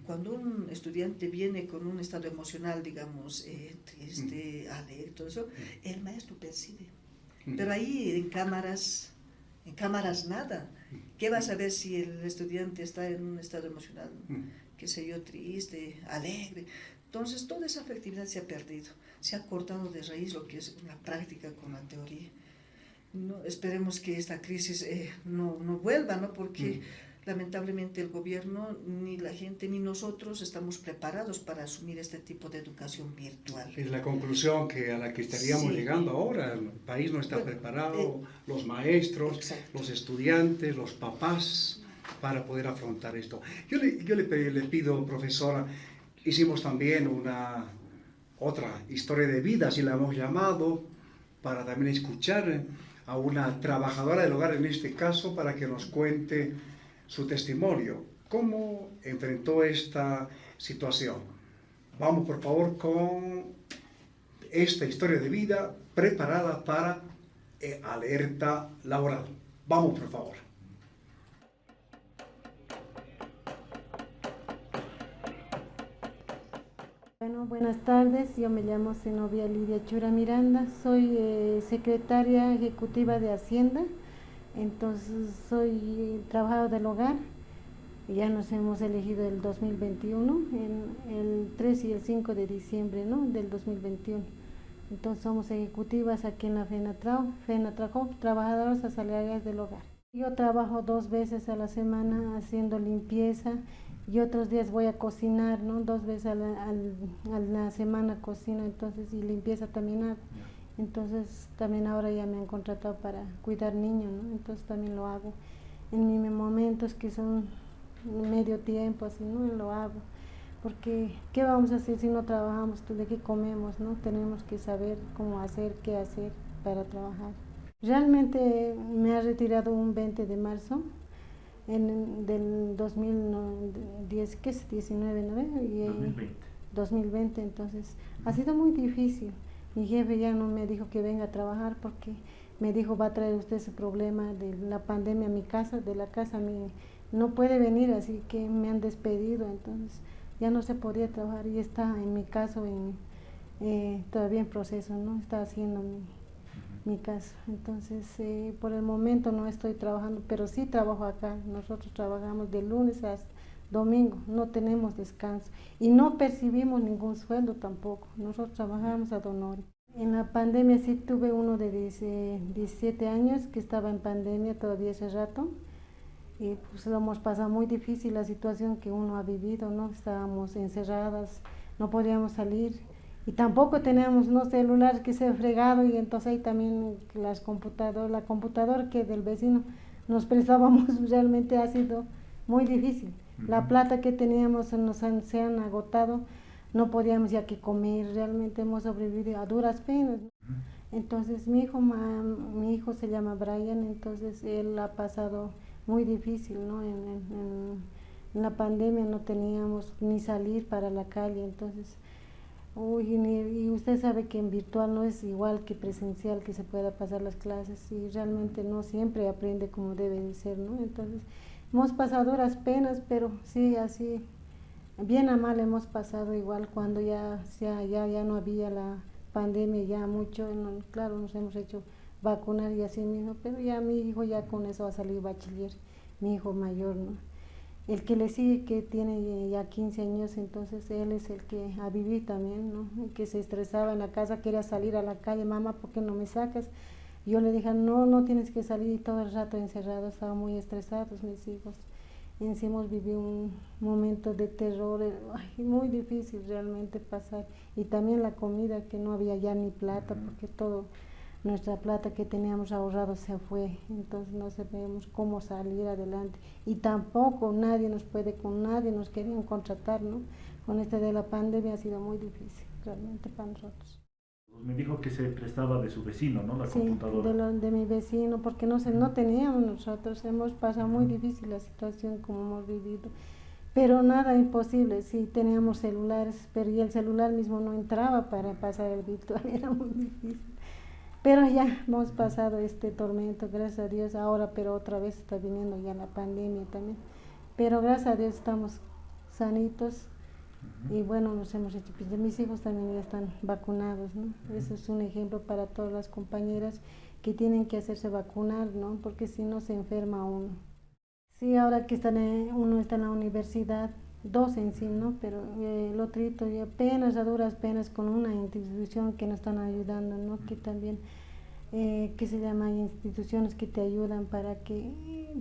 Cuando un estudiante viene con un estado emocional, digamos, triste, alegre, todo eso, el maestro percibe. Pero ahí en cámaras nada. ¿Qué vas a ver si el estudiante está en un estado emocional, qué sé yo, triste, alegre? Entonces toda esa afectividad se ha perdido, se ha cortado de raíz lo que es la práctica con la teoría. No, esperemos que esta crisis no vuelva, ¿no? Porque lamentablemente el gobierno, ni la gente, ni nosotros estamos preparados para asumir este tipo de educación virtual. Es la conclusión a la que estaríamos llegando ahora. El país no está preparado, los maestros, los estudiantes, los papás, para poder afrontar esto. Yo le pido, profesora, hicimos también otra historia de vida, así la hemos llamado, para también escuchar a una trabajadora del hogar en este caso, para que nos cuente su testimonio, cómo enfrentó esta situación. Vamos por favor con esta historia de vida preparada para Alerta Laboral. Vamos por favor. Bueno, buenas tardes, yo me llamo Zenobia Lidia Chura Miranda, soy secretaria ejecutiva de Hacienda, entonces soy trabajadora del hogar, ya nos hemos elegido el 2021, el 3 y el 5 de diciembre, ¿no?, del 2021, entonces somos ejecutivas aquí en la FENATRACOP, trabajadoras asalariadas del hogar. Yo trabajo 2 veces a la semana haciendo limpieza, y otros días voy a cocinar, ¿no? 2 veces a la semana cocino, entonces, y limpieza también hago. Entonces, también ahora ya me han contratado para cuidar niños, ¿no? Entonces también lo hago. En mis momentos que son medio tiempo, así, ¿no? Lo hago. Porque, ¿qué vamos a hacer si no trabajamos? ¿De qué comemos, no? Tenemos que saber cómo hacer, qué hacer para trabajar. Realmente me ha retirado un 20 de marzo. Del 2010, ¿qué es? 19, ¿no? 2020, entonces ha sido muy difícil. Mi jefe ya no me dijo que venga a trabajar porque me dijo, va a traer usted ese problema de la pandemia a mi casa, de la casa no puede venir, así que me han despedido, entonces ya no se podía trabajar y está en mi caso todavía en proceso, ¿no? Está haciendo mi caso, entonces por el momento no estoy trabajando, pero sí trabajo acá. Nosotros trabajamos de lunes a domingo, no tenemos descanso y no percibimos ningún sueldo tampoco, nosotros trabajamos ad honorem. En la pandemia sí tuve uno de 17 años que estaba en pandemia todavía ese rato, y pues lo hemos pasado muy difícil la situación que uno ha vivido, ¿no? Estábamos encerradas, no podíamos salir. Y tampoco teníamos celular que se ha fregado, y entonces ahí también la computadora que del vecino nos prestábamos, realmente ha sido muy difícil. La plata que teníamos se han agotado, no podíamos ya que comer, realmente hemos sobrevivido a duras penas. Entonces mi hijo se llama Brian, entonces él ha pasado muy difícil, ¿no? En la pandemia no teníamos ni salir para la calle, entonces... y usted sabe que en virtual no es igual que presencial, que se pueda pasar las clases, y realmente no siempre aprende como debe de ser, ¿no? Entonces hemos pasado duras penas, pero sí, así, bien a mal hemos pasado igual cuando ya no había la pandemia, ya mucho, ¿no? Claro, nos hemos hecho vacunar y así mismo, pero ya mi hijo ya con eso va a salir bachiller, mi hijo mayor, ¿no? El que le sigue, que tiene ya 15 años, entonces él es el que a vivir también, ¿no? El que se estresaba en la casa, quería salir a la calle, mamá, ¿por qué no me sacas? Yo le dije, no tienes que salir, y todo el rato encerrado, estaban muy estresados mis hijos. Y encima viví un momento de terror, muy difícil realmente pasar. Y también la comida, que no había ya ni plata, porque nuestra plata que teníamos ahorrado se fue, entonces no sabemos cómo salir adelante, y tampoco nadie nos querían contratar, ¿no? Con de la pandemia ha sido muy difícil realmente para nosotros. Me dijo que se prestaba de su vecino, ¿no? La computadora. De mi vecino, porque no teníamos nosotros, hemos pasado muy difícil la situación como hemos vivido, pero nada imposible, sí teníamos celulares, pero y el celular mismo no entraba para pasar el virtual, era muy difícil. Pero ya hemos pasado este tormento, gracias a Dios, ahora, pero otra vez está viniendo ya la pandemia también. Pero gracias a Dios estamos sanitos, y bueno, nos hemos hecho, mis hijos también ya están vacunados, ¿no? Eso es un ejemplo para todas las compañeras que tienen que hacerse vacunar, ¿no? Porque si no se enferma uno. Sí, ahora que uno está en la universidad, 2 en sí, ¿no? Pero el otrito y apenas a duras penas con una institución que nos están ayudando, ¿no? Que también, que se llama, instituciones que te ayudan para que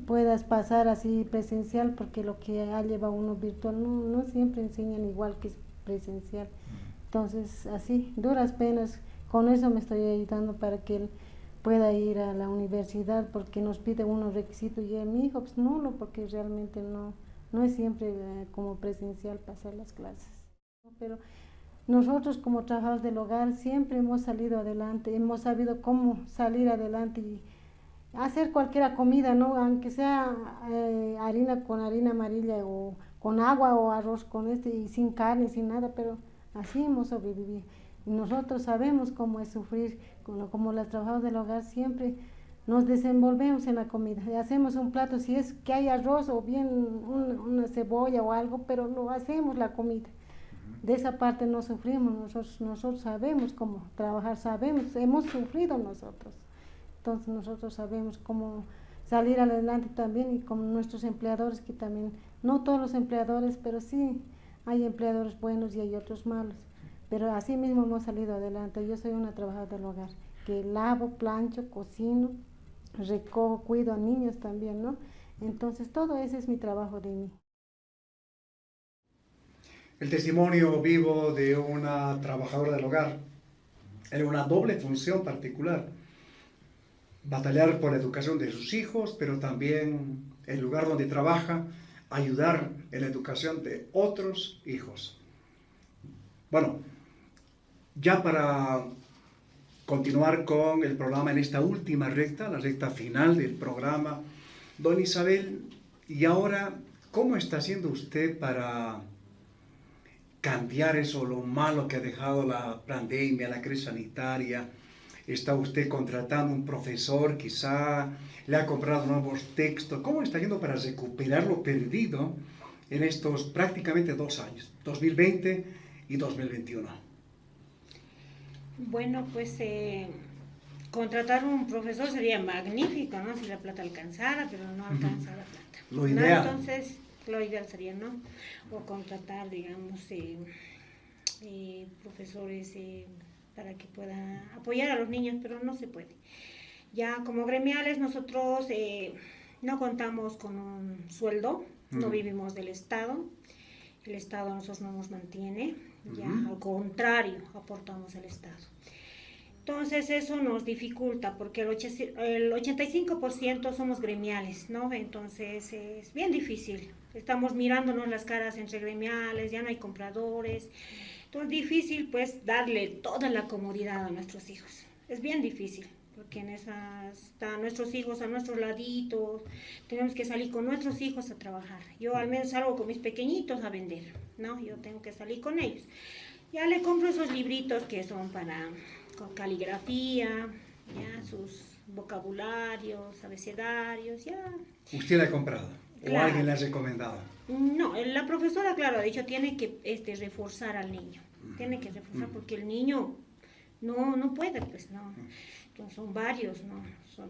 puedas pasar así presencial, porque lo que ha llevado uno virtual no siempre enseñan igual que presencial. Entonces, así, duras penas, con eso me estoy ayudando para pueda ir a la universidad porque nos pide unos requisitos y mi hijo pues nulo porque realmente no es siempre como presencial pasar las clases. Pero nosotros como trabajadores del hogar siempre hemos salido adelante, hemos sabido cómo salir adelante y hacer cualquier comida, ¿no? Aunque sea harina con harina amarilla o con agua o arroz con y sin carne, sin nada, pero así hemos sobrevivido. Y nosotros sabemos cómo es sufrir, como las trabajadoras del hogar siempre nos desenvolvemos en la comida. Y hacemos un plato, si es que hay arroz o bien una cebolla o algo, pero lo hacemos la comida. De esa parte no sufrimos, nosotros sabemos cómo trabajar, sabemos, hemos sufrido nosotros. Entonces nosotros sabemos cómo salir adelante también y con nuestros empleadores que también, no todos los empleadores, pero sí hay empleadores buenos y hay otros malos. Pero así mismo hemos salido adelante. Yo soy una trabajadora del hogar, que lavo, plancho, cocino, recojo, cuido a niños también, ¿no? Entonces todo ese es mi trabajo de mí. El testimonio vivo de una trabajadora del hogar en una doble función particular. Batallar por la educación de sus hijos, pero también el lugar donde trabaja, ayudar en la educación de otros hijos. Bueno, ya para continuar con el programa en esta última recta, la recta final del programa, don Isabel, y ahora, ¿cómo está haciendo usted para cambiar eso, lo malo que ha dejado la pandemia, la crisis sanitaria? ¿Está usted contratando un profesor, quizá le ha comprado nuevos textos? ¿Cómo está yendo para recuperar lo perdido en estos prácticamente 2 años, 2020 y 2021? Bueno, pues contratar un profesor sería magnífico, ¿no? Si la plata alcanzara, pero no alcanza la plata. Lo ideal. ¿No? Entonces, lo ideal sería, ¿no? O contratar, digamos, profesores para que puedan apoyar a los niños, pero no se puede. Ya como gremiales nosotros no contamos con un sueldo, no vivimos del Estado, el Estado a nosotros no nos mantiene, ya al contrario, aportamos al Estado. Entonces eso nos dificulta porque el 85% somos gremiales, ¿no? Entonces es bien difícil, estamos mirándonos las caras entre gremiales, ya no hay compradores. Entonces es difícil pues darle toda la comodidad a nuestros hijos, es bien difícil, porque en esas están nuestros hijos a nuestros laditos, tenemos que salir con nuestros hijos a trabajar. Yo al menos salgo con mis pequeñitos a vender, ¿no? Yo tengo que salir con ellos. Ya le compro esos libritos que son con caligrafía, ya sus vocabularios, abecedarios, ya. ¿Usted la ha comprado? ¿O alguien la ha recomendado? No, la profesora, claro, ha dicho, tiene que reforzar al niño. Tiene que reforzar porque el niño no puede, pues, no. Entonces son varios, ¿no?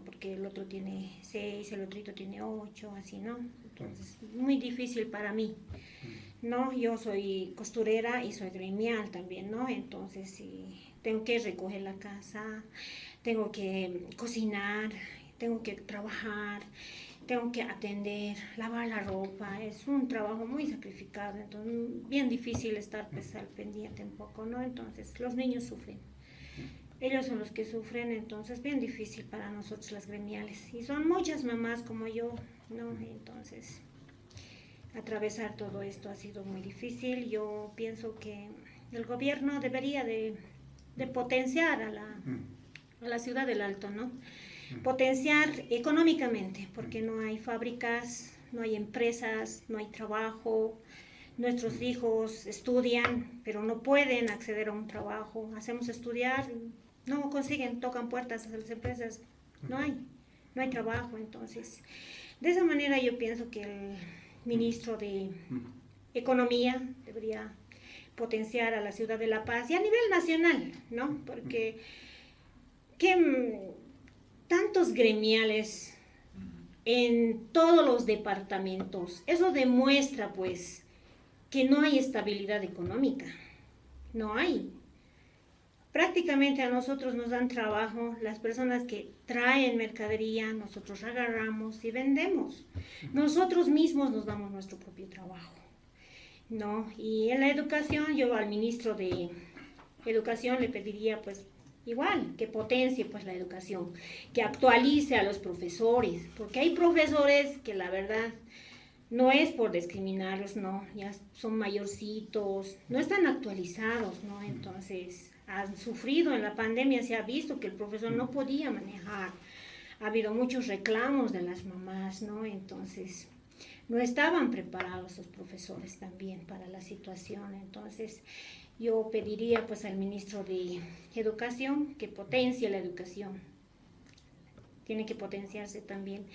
Porque el otro tiene 6, el otro tiene 8, así, ¿no? Entonces, muy difícil para mí, ¿no? Yo soy costurera y soy gremial también, ¿no? Entonces, tengo que recoger la casa, tengo que cocinar, tengo que trabajar, tengo que atender, lavar la ropa, es un trabajo muy sacrificado, entonces bien difícil estar pues al pendiente un poco, ¿no? Entonces los niños sufren, ellos son los que sufren, entonces bien difícil para nosotros las gremiales, y son muchas mamás como yo, ¿no? Entonces atravesar todo esto ha sido muy difícil. Yo pienso que el gobierno debería de potenciar a la ciudad del Alto, ¿no? Potenciar económicamente, porque no hay fábricas, no hay empresas, no hay trabajo, nuestros hijos estudian, pero no pueden acceder a un trabajo, hacemos estudiar, no consiguen, tocan puertas a las empresas, no hay trabajo. Entonces, de esa manera yo pienso que el ministro de Economía debería potenciar a la ciudad de La Paz y a nivel nacional, ¿no? Porque tantos gremiales en todos los departamentos, eso demuestra pues que no hay estabilidad económica, no hay. Prácticamente a nosotros nos dan trabajo las personas que traen mercadería, nosotros agarramos y vendemos. Nosotros mismos nos damos nuestro propio trabajo, ¿no? Y en la educación, yo al ministro de Educación le pediría pues igual, que potencie pues la educación, que actualice a los profesores, porque hay profesores que la verdad no es por discriminarlos, no, ya son mayorcitos, no están actualizados, ¿no? Entonces, han sufrido en la pandemia, se ha visto que el profesor no podía manejar, ha habido muchos reclamos de las mamás, ¿no? Entonces, no estaban preparados los profesores también para la situación, entonces yo pediría pues al ministro de Educación que potencie la educación, tiene que potenciarse también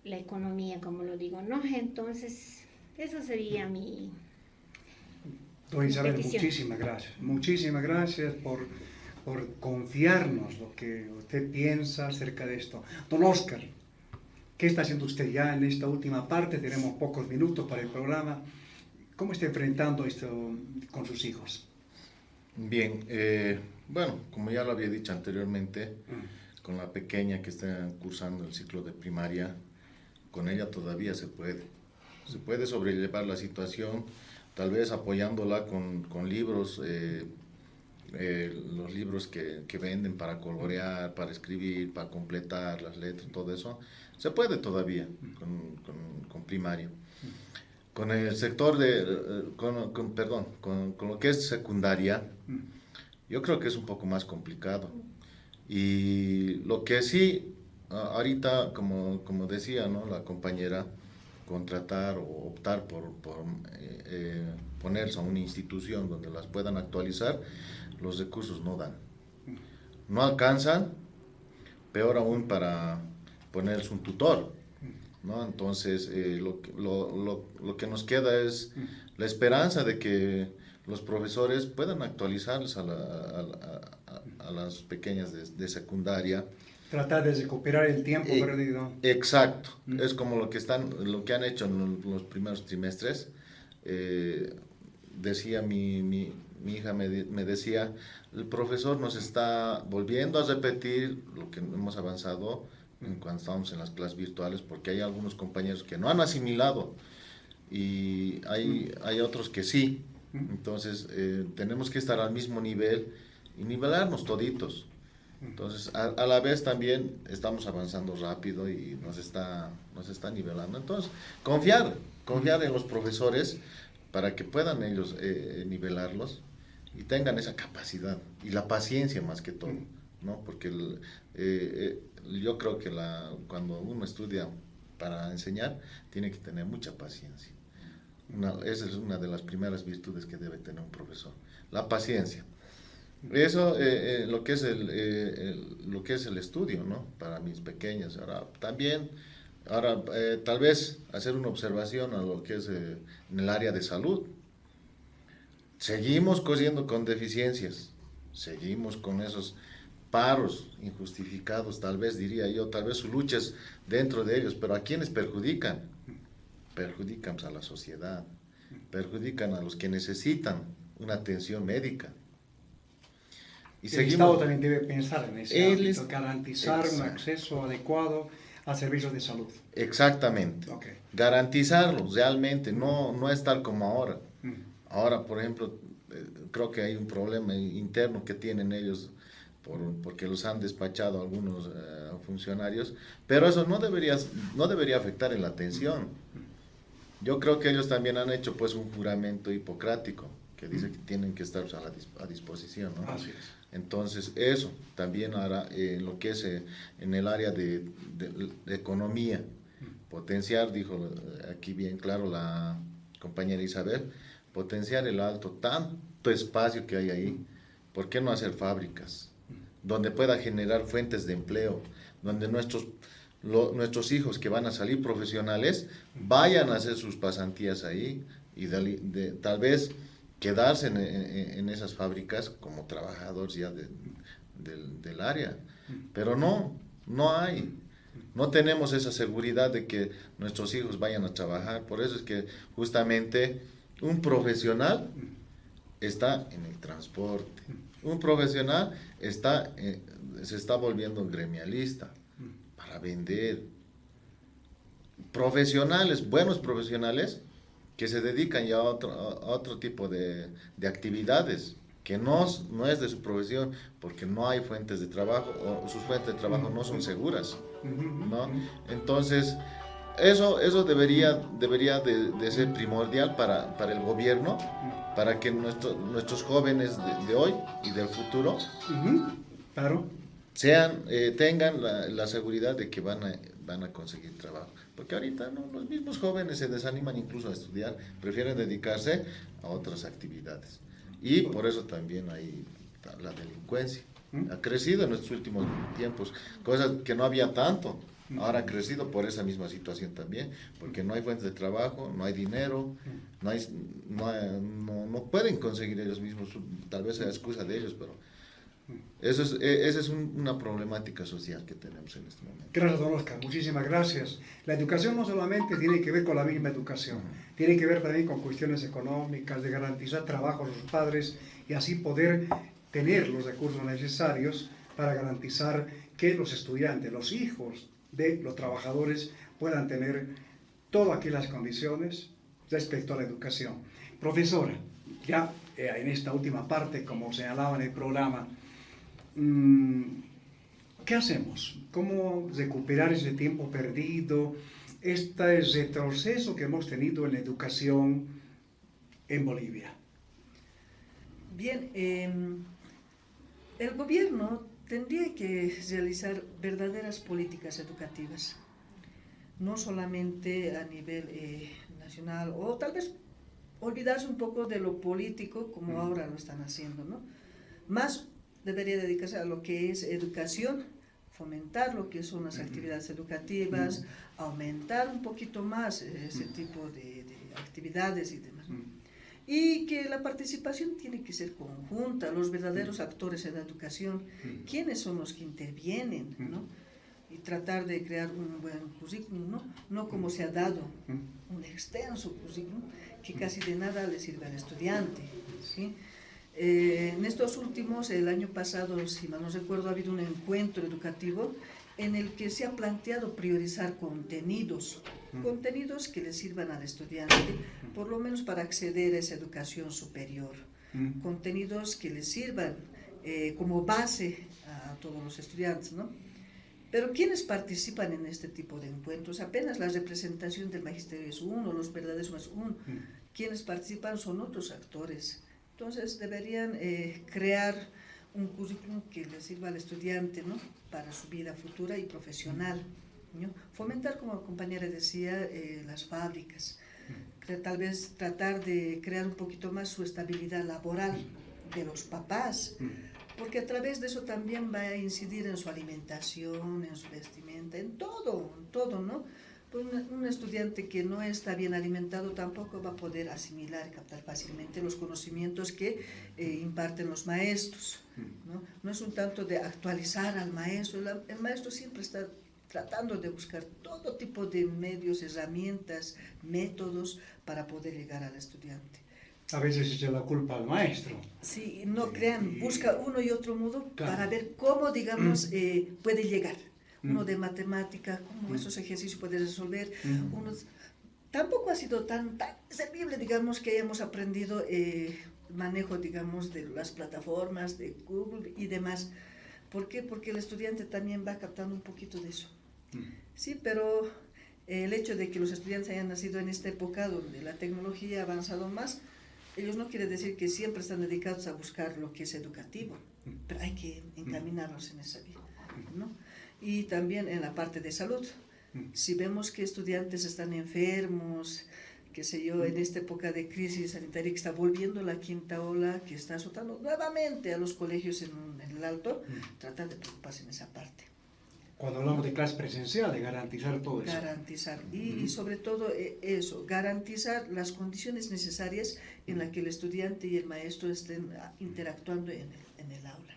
la economía, como lo digo, ¿no? Entonces, eso sería mi Doña Isabel, petición. muchísimas gracias por confiarnos lo que usted piensa acerca de esto. Don Oscar, ¿qué está haciendo usted ya en esta última parte? Tenemos pocos minutos para el programa. ¿Cómo está enfrentando esto con sus hijos? Bien, bueno, como ya lo había dicho anteriormente, con la pequeña que está cursando el ciclo de primaria, con ella todavía se puede sobrellevar la situación, tal vez apoyándola con libros, los libros que venden para colorear, para escribir, para completar las letras, todo eso, se puede todavía con primaria. Con el sector con lo que es secundaria, yo creo que es un poco más complicado. Y lo que sí, ahorita, como decía, ¿no?, la compañera, contratar o optar por ponerse a una institución donde las puedan actualizar, los recursos no dan. No alcanzan, peor aún para ponerse un tutor, ¿no? Entonces, lo que nos queda es la esperanza de que los profesores puedan actualizarles a las pequeñas de secundaria. Tratar de recuperar el tiempo perdido. Exacto, es como lo que han hecho en los primeros trimestres. Decía mi hija, me decía, el profesor nos está volviendo a repetir lo que hemos avanzado cuando estamos en las clases virtuales, porque hay algunos compañeros que no han asimilado y hay otros que sí. Entonces, tenemos que estar al mismo nivel y nivelarnos toditos. Entonces, a la vez también estamos avanzando rápido y nos está nivelando. Entonces, confiar en los profesores para que puedan ellos nivelarlos y tengan esa capacidad y la paciencia más que todo, ¿no? Porque yo creo que cuando uno estudia para enseñar, tiene que tener mucha paciencia. Esa es una de las primeras virtudes que debe tener un profesor, la paciencia. Eso, lo que es el estudio, ¿no?, para mis pequeñas. Ahora, tal vez hacer una observación a lo que es en el área de salud. Seguimos corriendo con deficiencias, seguimos con esos paros injustificados, tal vez diría yo, tal vez sus luchas dentro de ellos, pero ¿a quiénes perjudican? Perjudican a la sociedad, perjudican a los que necesitan una atención médica. Y el Estado también debe pensar en ese ámbito, garantizar un acceso adecuado a servicios de salud. Exactamente. Okay. Garantizarlos realmente, no estar como ahora. Ahora, por ejemplo, creo que hay un problema interno que tienen ellos porque los han despachado algunos funcionarios, pero eso no debería afectar en la atención. Yo creo que ellos también han hecho pues un juramento hipocrático que dice que tienen que estar a disposición, ¿no? Así es. Entonces, eso también hará lo que es en el área de economía, potenciar, dijo aquí bien claro la compañera Isabel, potenciar el tanto espacio que hay ahí. ¿Por qué no hacer fábricas donde pueda generar fuentes de empleo, donde nuestros hijos que van a salir profesionales vayan a hacer sus pasantías ahí y tal vez quedarse en esas fábricas como trabajadores ya del área? Pero no hay. No tenemos esa seguridad de que nuestros hijos vayan a trabajar. Por eso es que justamente un profesional está en el transporte. Un profesional se está volviendo gremialista para vender. Profesionales, buenos profesionales, que se dedican ya a otro tipo de actividades. que no es de su profesión, porque no hay fuentes de trabajo, o sus fuentes de trabajo no son seguras, ¿no? Entonces, eso debería de ser primordial para el gobierno, para que nuestros jóvenes de hoy y del futuro claro, tengan la seguridad de que van a conseguir trabajo. Porque ahorita los mismos jóvenes se desaniman incluso a estudiar, prefieren dedicarse a otras actividades. Y por eso también hay la delincuencia. Ha crecido en estos últimos tiempos, cosas que no había tanto. Ahora ha crecido por esa misma situación también, porque no hay fuentes de trabajo, no hay dinero, no pueden conseguir ellos mismos, tal vez sea excusa de ellos, pero esa es una problemática social que tenemos en este momento. Gracias, don Oscar, muchísimas gracias. La educación no solamente tiene que ver con la misma educación, tiene que ver también con cuestiones económicas, de garantizar trabajo a los padres y así poder tener los recursos necesarios para garantizar que los estudiantes, los hijos de los trabajadores puedan tener todas aquellas condiciones respecto a la educación. Profesora, ya en esta última parte, como señalaba en el programa, ¿qué hacemos? ¿Cómo recuperar ese tiempo perdido, este retroceso que hemos tenido en la educación en Bolivia? Bien, el gobierno tendría que realizar verdaderas políticas educativas, no solamente a nivel nacional, o tal vez olvidarse un poco de lo político como ahora lo están haciendo, ¿no? Más debería dedicarse a lo que es educación, fomentar lo que son las actividades educativas, aumentar un poquito más ese tipo de actividades y demás. Y que la participación tiene que ser conjunta, los verdaderos actores en la educación, quiénes son los que intervienen, ¿no? Y tratar de crear un buen currículum, no como se ha dado un extenso currículum que casi de nada le sirve al estudiante, ¿sí? En estos últimos, el año pasado, si mal no recuerdo, ha habido un encuentro educativo en el que se ha planteado priorizar contenidos que le sirvan al estudiante, por lo menos para acceder a esa educación superior, contenidos que le sirvan como base a todos los estudiantes, ¿no? Pero ¿quiénes participan en este tipo de encuentros? Apenas la representación del magisterio es uno, los verdaderos es uno. Quienes participan son otros actores. Entonces deberían crear un currículum que le sirva al estudiante, ¿no? Para su vida futura y profesional, ¿no? Fomentar, como la compañera decía, las fábricas. Tal vez tratar de crear un poquito más su estabilidad laboral de los papás, porque a través de eso también va a incidir en su alimentación, en su vestimenta, en todo, ¿no? Pues un estudiante que no está bien alimentado tampoco va a poder asimilar y captar fácilmente los conocimientos que imparten los maestros, ¿no? No es un tanto de actualizar al maestro, el maestro siempre está tratando de buscar todo tipo de medios, herramientas, métodos para poder llegar al estudiante. A veces echa la culpa al maestro. Sí, no crean, busca uno y otro modo para ver cómo, digamos, puede llegar. Uno de matemática, cómo esos ejercicios puede resolver. Tampoco ha sido tan servible, digamos, que hayamos aprendido manejo, digamos, de las plataformas, de Google y demás. ¿Por qué? Porque el estudiante también va captando un poquito de eso. Sí, pero el hecho de que los estudiantes hayan nacido en esta época donde la tecnología ha avanzado más, ellos no quiere decir que siempre están dedicados a buscar lo que es educativo, pero hay que encaminarlos en esa vía, ¿no? Y también en la parte de salud. Si vemos que estudiantes están enfermos, qué sé yo, en esta época de crisis sanitaria que está volviendo la quinta ola, que está azotando nuevamente a los colegios en el alto, tratar de preocuparse en esa parte. Cuando hablamos de clases presenciales, garantizar todo eso. Garantizar, y sobre todo eso, garantizar las condiciones necesarias en las que el estudiante y el maestro estén interactuando en el aula.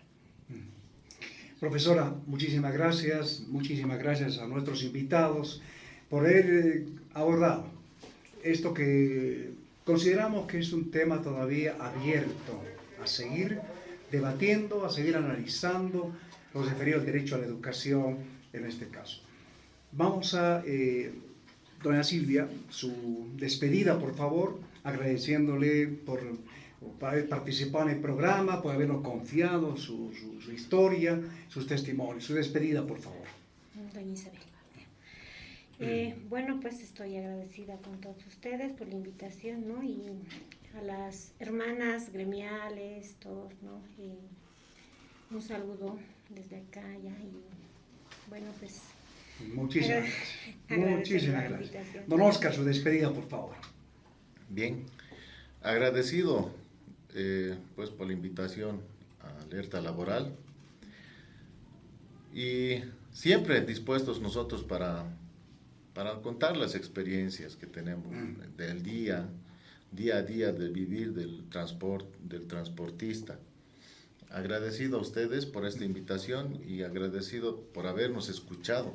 Profesora, muchísimas gracias a nuestros invitados por haber abordado esto que consideramos que es un tema todavía abierto a seguir debatiendo, a seguir analizando, lo referido al derecho a la educación en este caso. Vamos a, doña Silvia, su despedida, por favor, agradeciéndole por por haber participado en el programa, por habernos confiado su historia, sus testimonios. Su despedida, por favor. Doña Isabel. Bueno, pues estoy agradecida con todos ustedes por la invitación, ¿no? Y a las hermanas gremiales, todos, ¿no? Un saludo desde acá ya y bueno, pues... Muchísimas gracias. Muchísimas gracias. Don Oscar, su despedida, por favor. Bien, agradecido pues por la invitación a Alerta Laboral y siempre dispuestos nosotros para contar las experiencias que tenemos del día a día de vivir del transportista. Agradecido a ustedes por esta invitación y agradecido por habernos escuchado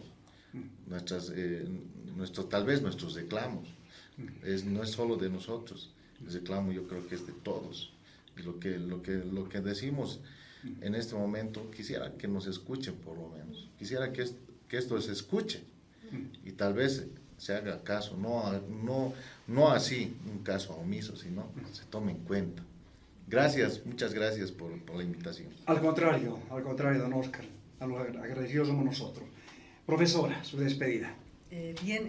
tal vez nuestros reclamos. No es solo de nosotros, el reclamo yo creo que es de todos. Y lo que decimos en este momento, quisiera que nos escuchen por lo menos, quisiera que esto se escuche y tal vez se haga caso, no así un caso omiso, sino se tome en cuenta. Gracias, muchas gracias por la invitación. Al contrario, don Oscar, a los agradecidos somos nosotros. Profesora, su despedida. Bien,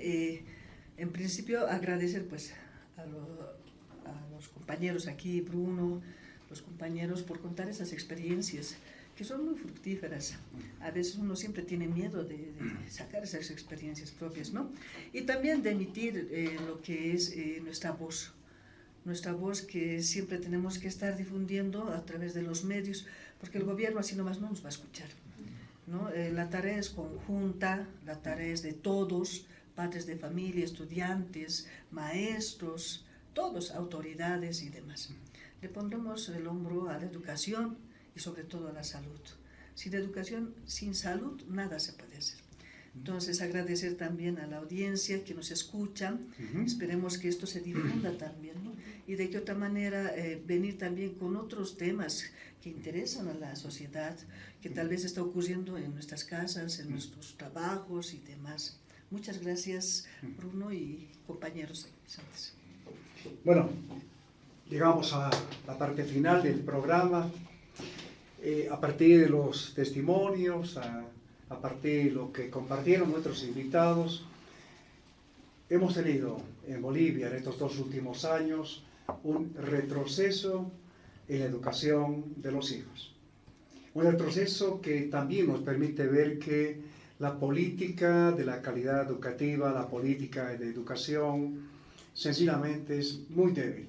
en principio agradecer pues a los compañeros aquí, Bruno, los compañeros por contar esas experiencias que son muy fructíferas. A veces uno siempre tiene miedo de sacar esas experiencias propias, ¿no? Y también de emitir lo que es nuestra voz que siempre tenemos que estar difundiendo a través de los medios, porque el gobierno así nomás no nos va a escuchar, ¿no? La tarea es conjunta, la tarea es de todos, padres de familia, estudiantes, maestros, todos, autoridades y demás. Le pondremos el hombro a la educación y sobre todo a la salud. Sin educación, sin salud, nada se puede hacer. Entonces, agradecer también a la audiencia que nos escucha. Esperemos que esto se difunda también, ¿no? Y de qué otra manera venir también con otros temas que interesan a la sociedad, que tal vez está ocurriendo en nuestras casas, en nuestros trabajos y demás. Muchas gracias, Bruno y compañeros. Bueno, llegamos a la parte final del programa. A partir de los testimonios, a partir de lo que compartieron nuestros invitados, hemos tenido en Bolivia en estos 2 últimos años un retroceso en la educación de los hijos. Un retroceso que también nos permite ver que la política de la calidad educativa, la política de educación, sencillamente es muy débil.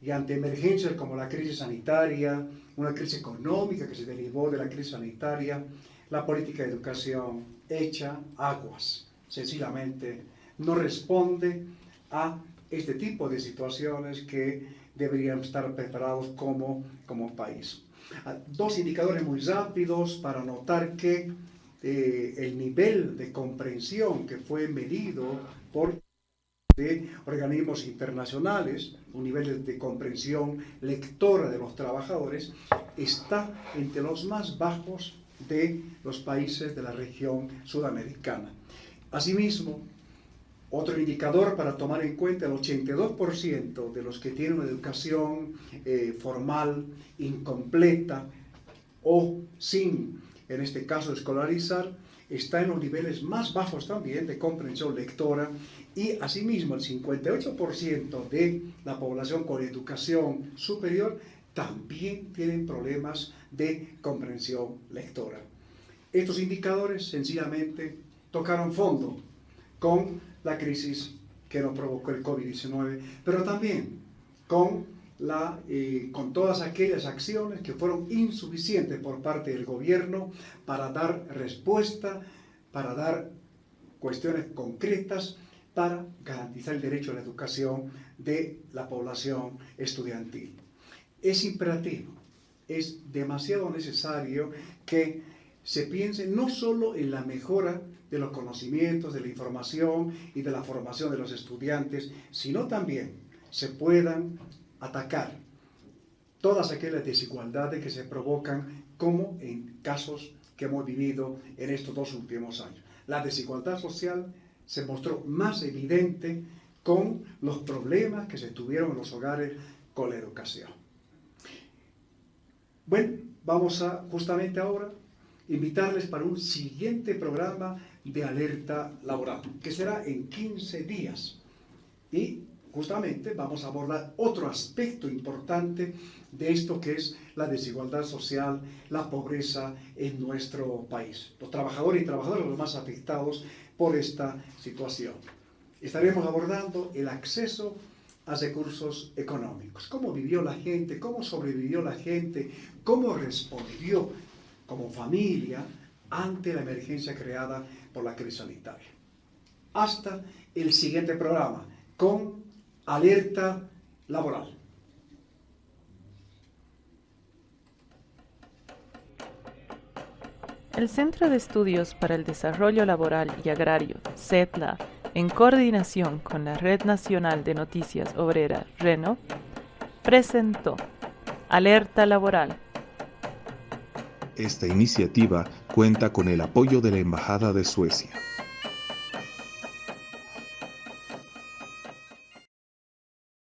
Y ante emergencias como la crisis sanitaria, una crisis económica que se derivó de la crisis sanitaria, la política de educación echa aguas. Sencillamente no responde a este tipo de situaciones que deberíamos estar preparados como país. 2 indicadores muy rápidos para notar que el nivel de comprensión que fue medido por de organismos internacionales, un nivel de comprensión lectora de los trabajadores, está entre los más bajos de los países de la región sudamericana. Asimismo, otro indicador para tomar en cuenta, el 82% de los que tienen una educación formal, incompleta o sin, en este caso, escolarizar, está en los niveles más bajos también de comprensión lectora y asimismo el 58% de la población con educación superior también tienen problemas de comprensión lectora. Estos indicadores sencillamente tocaron fondo con la crisis que nos provocó el COVID-19, pero también con todas aquellas acciones que fueron insuficientes por parte del gobierno para dar respuesta, para dar cuestiones concretas, para garantizar el derecho a la educación de la población estudiantil. Es imperativo, es demasiado necesario que se piense no solo en la mejora de los conocimientos, de la información y de la formación de los estudiantes, sino también se puedan atacar todas aquellas desigualdades que se provocan, como en casos que hemos vivido en estos 2 últimos años. La desigualdad social se mostró más evidente con los problemas que se tuvieron en los hogares con la educación. Bueno, vamos a justamente ahora invitarles para un siguiente programa de alerta laboral, que será en 15 días. Y justamente vamos a abordar otro aspecto importante de esto que es la desigualdad social, la pobreza en nuestro país. Los trabajadores y trabajadoras los más afectados por esta situación. Estaremos abordando el acceso a recursos económicos. Cómo vivió la gente, cómo sobrevivió la gente, cómo respondió como familia ante la emergencia creada por la crisis sanitaria. Hasta el siguiente programa con Alerta Laboral. El Centro de Estudios para el Desarrollo Laboral y Agrario, CEDLA, en coordinación con la Red Nacional de Noticias Obreras, RENO, presentó Alerta Laboral. Esta iniciativa cuenta con el apoyo de la Embajada de Suecia.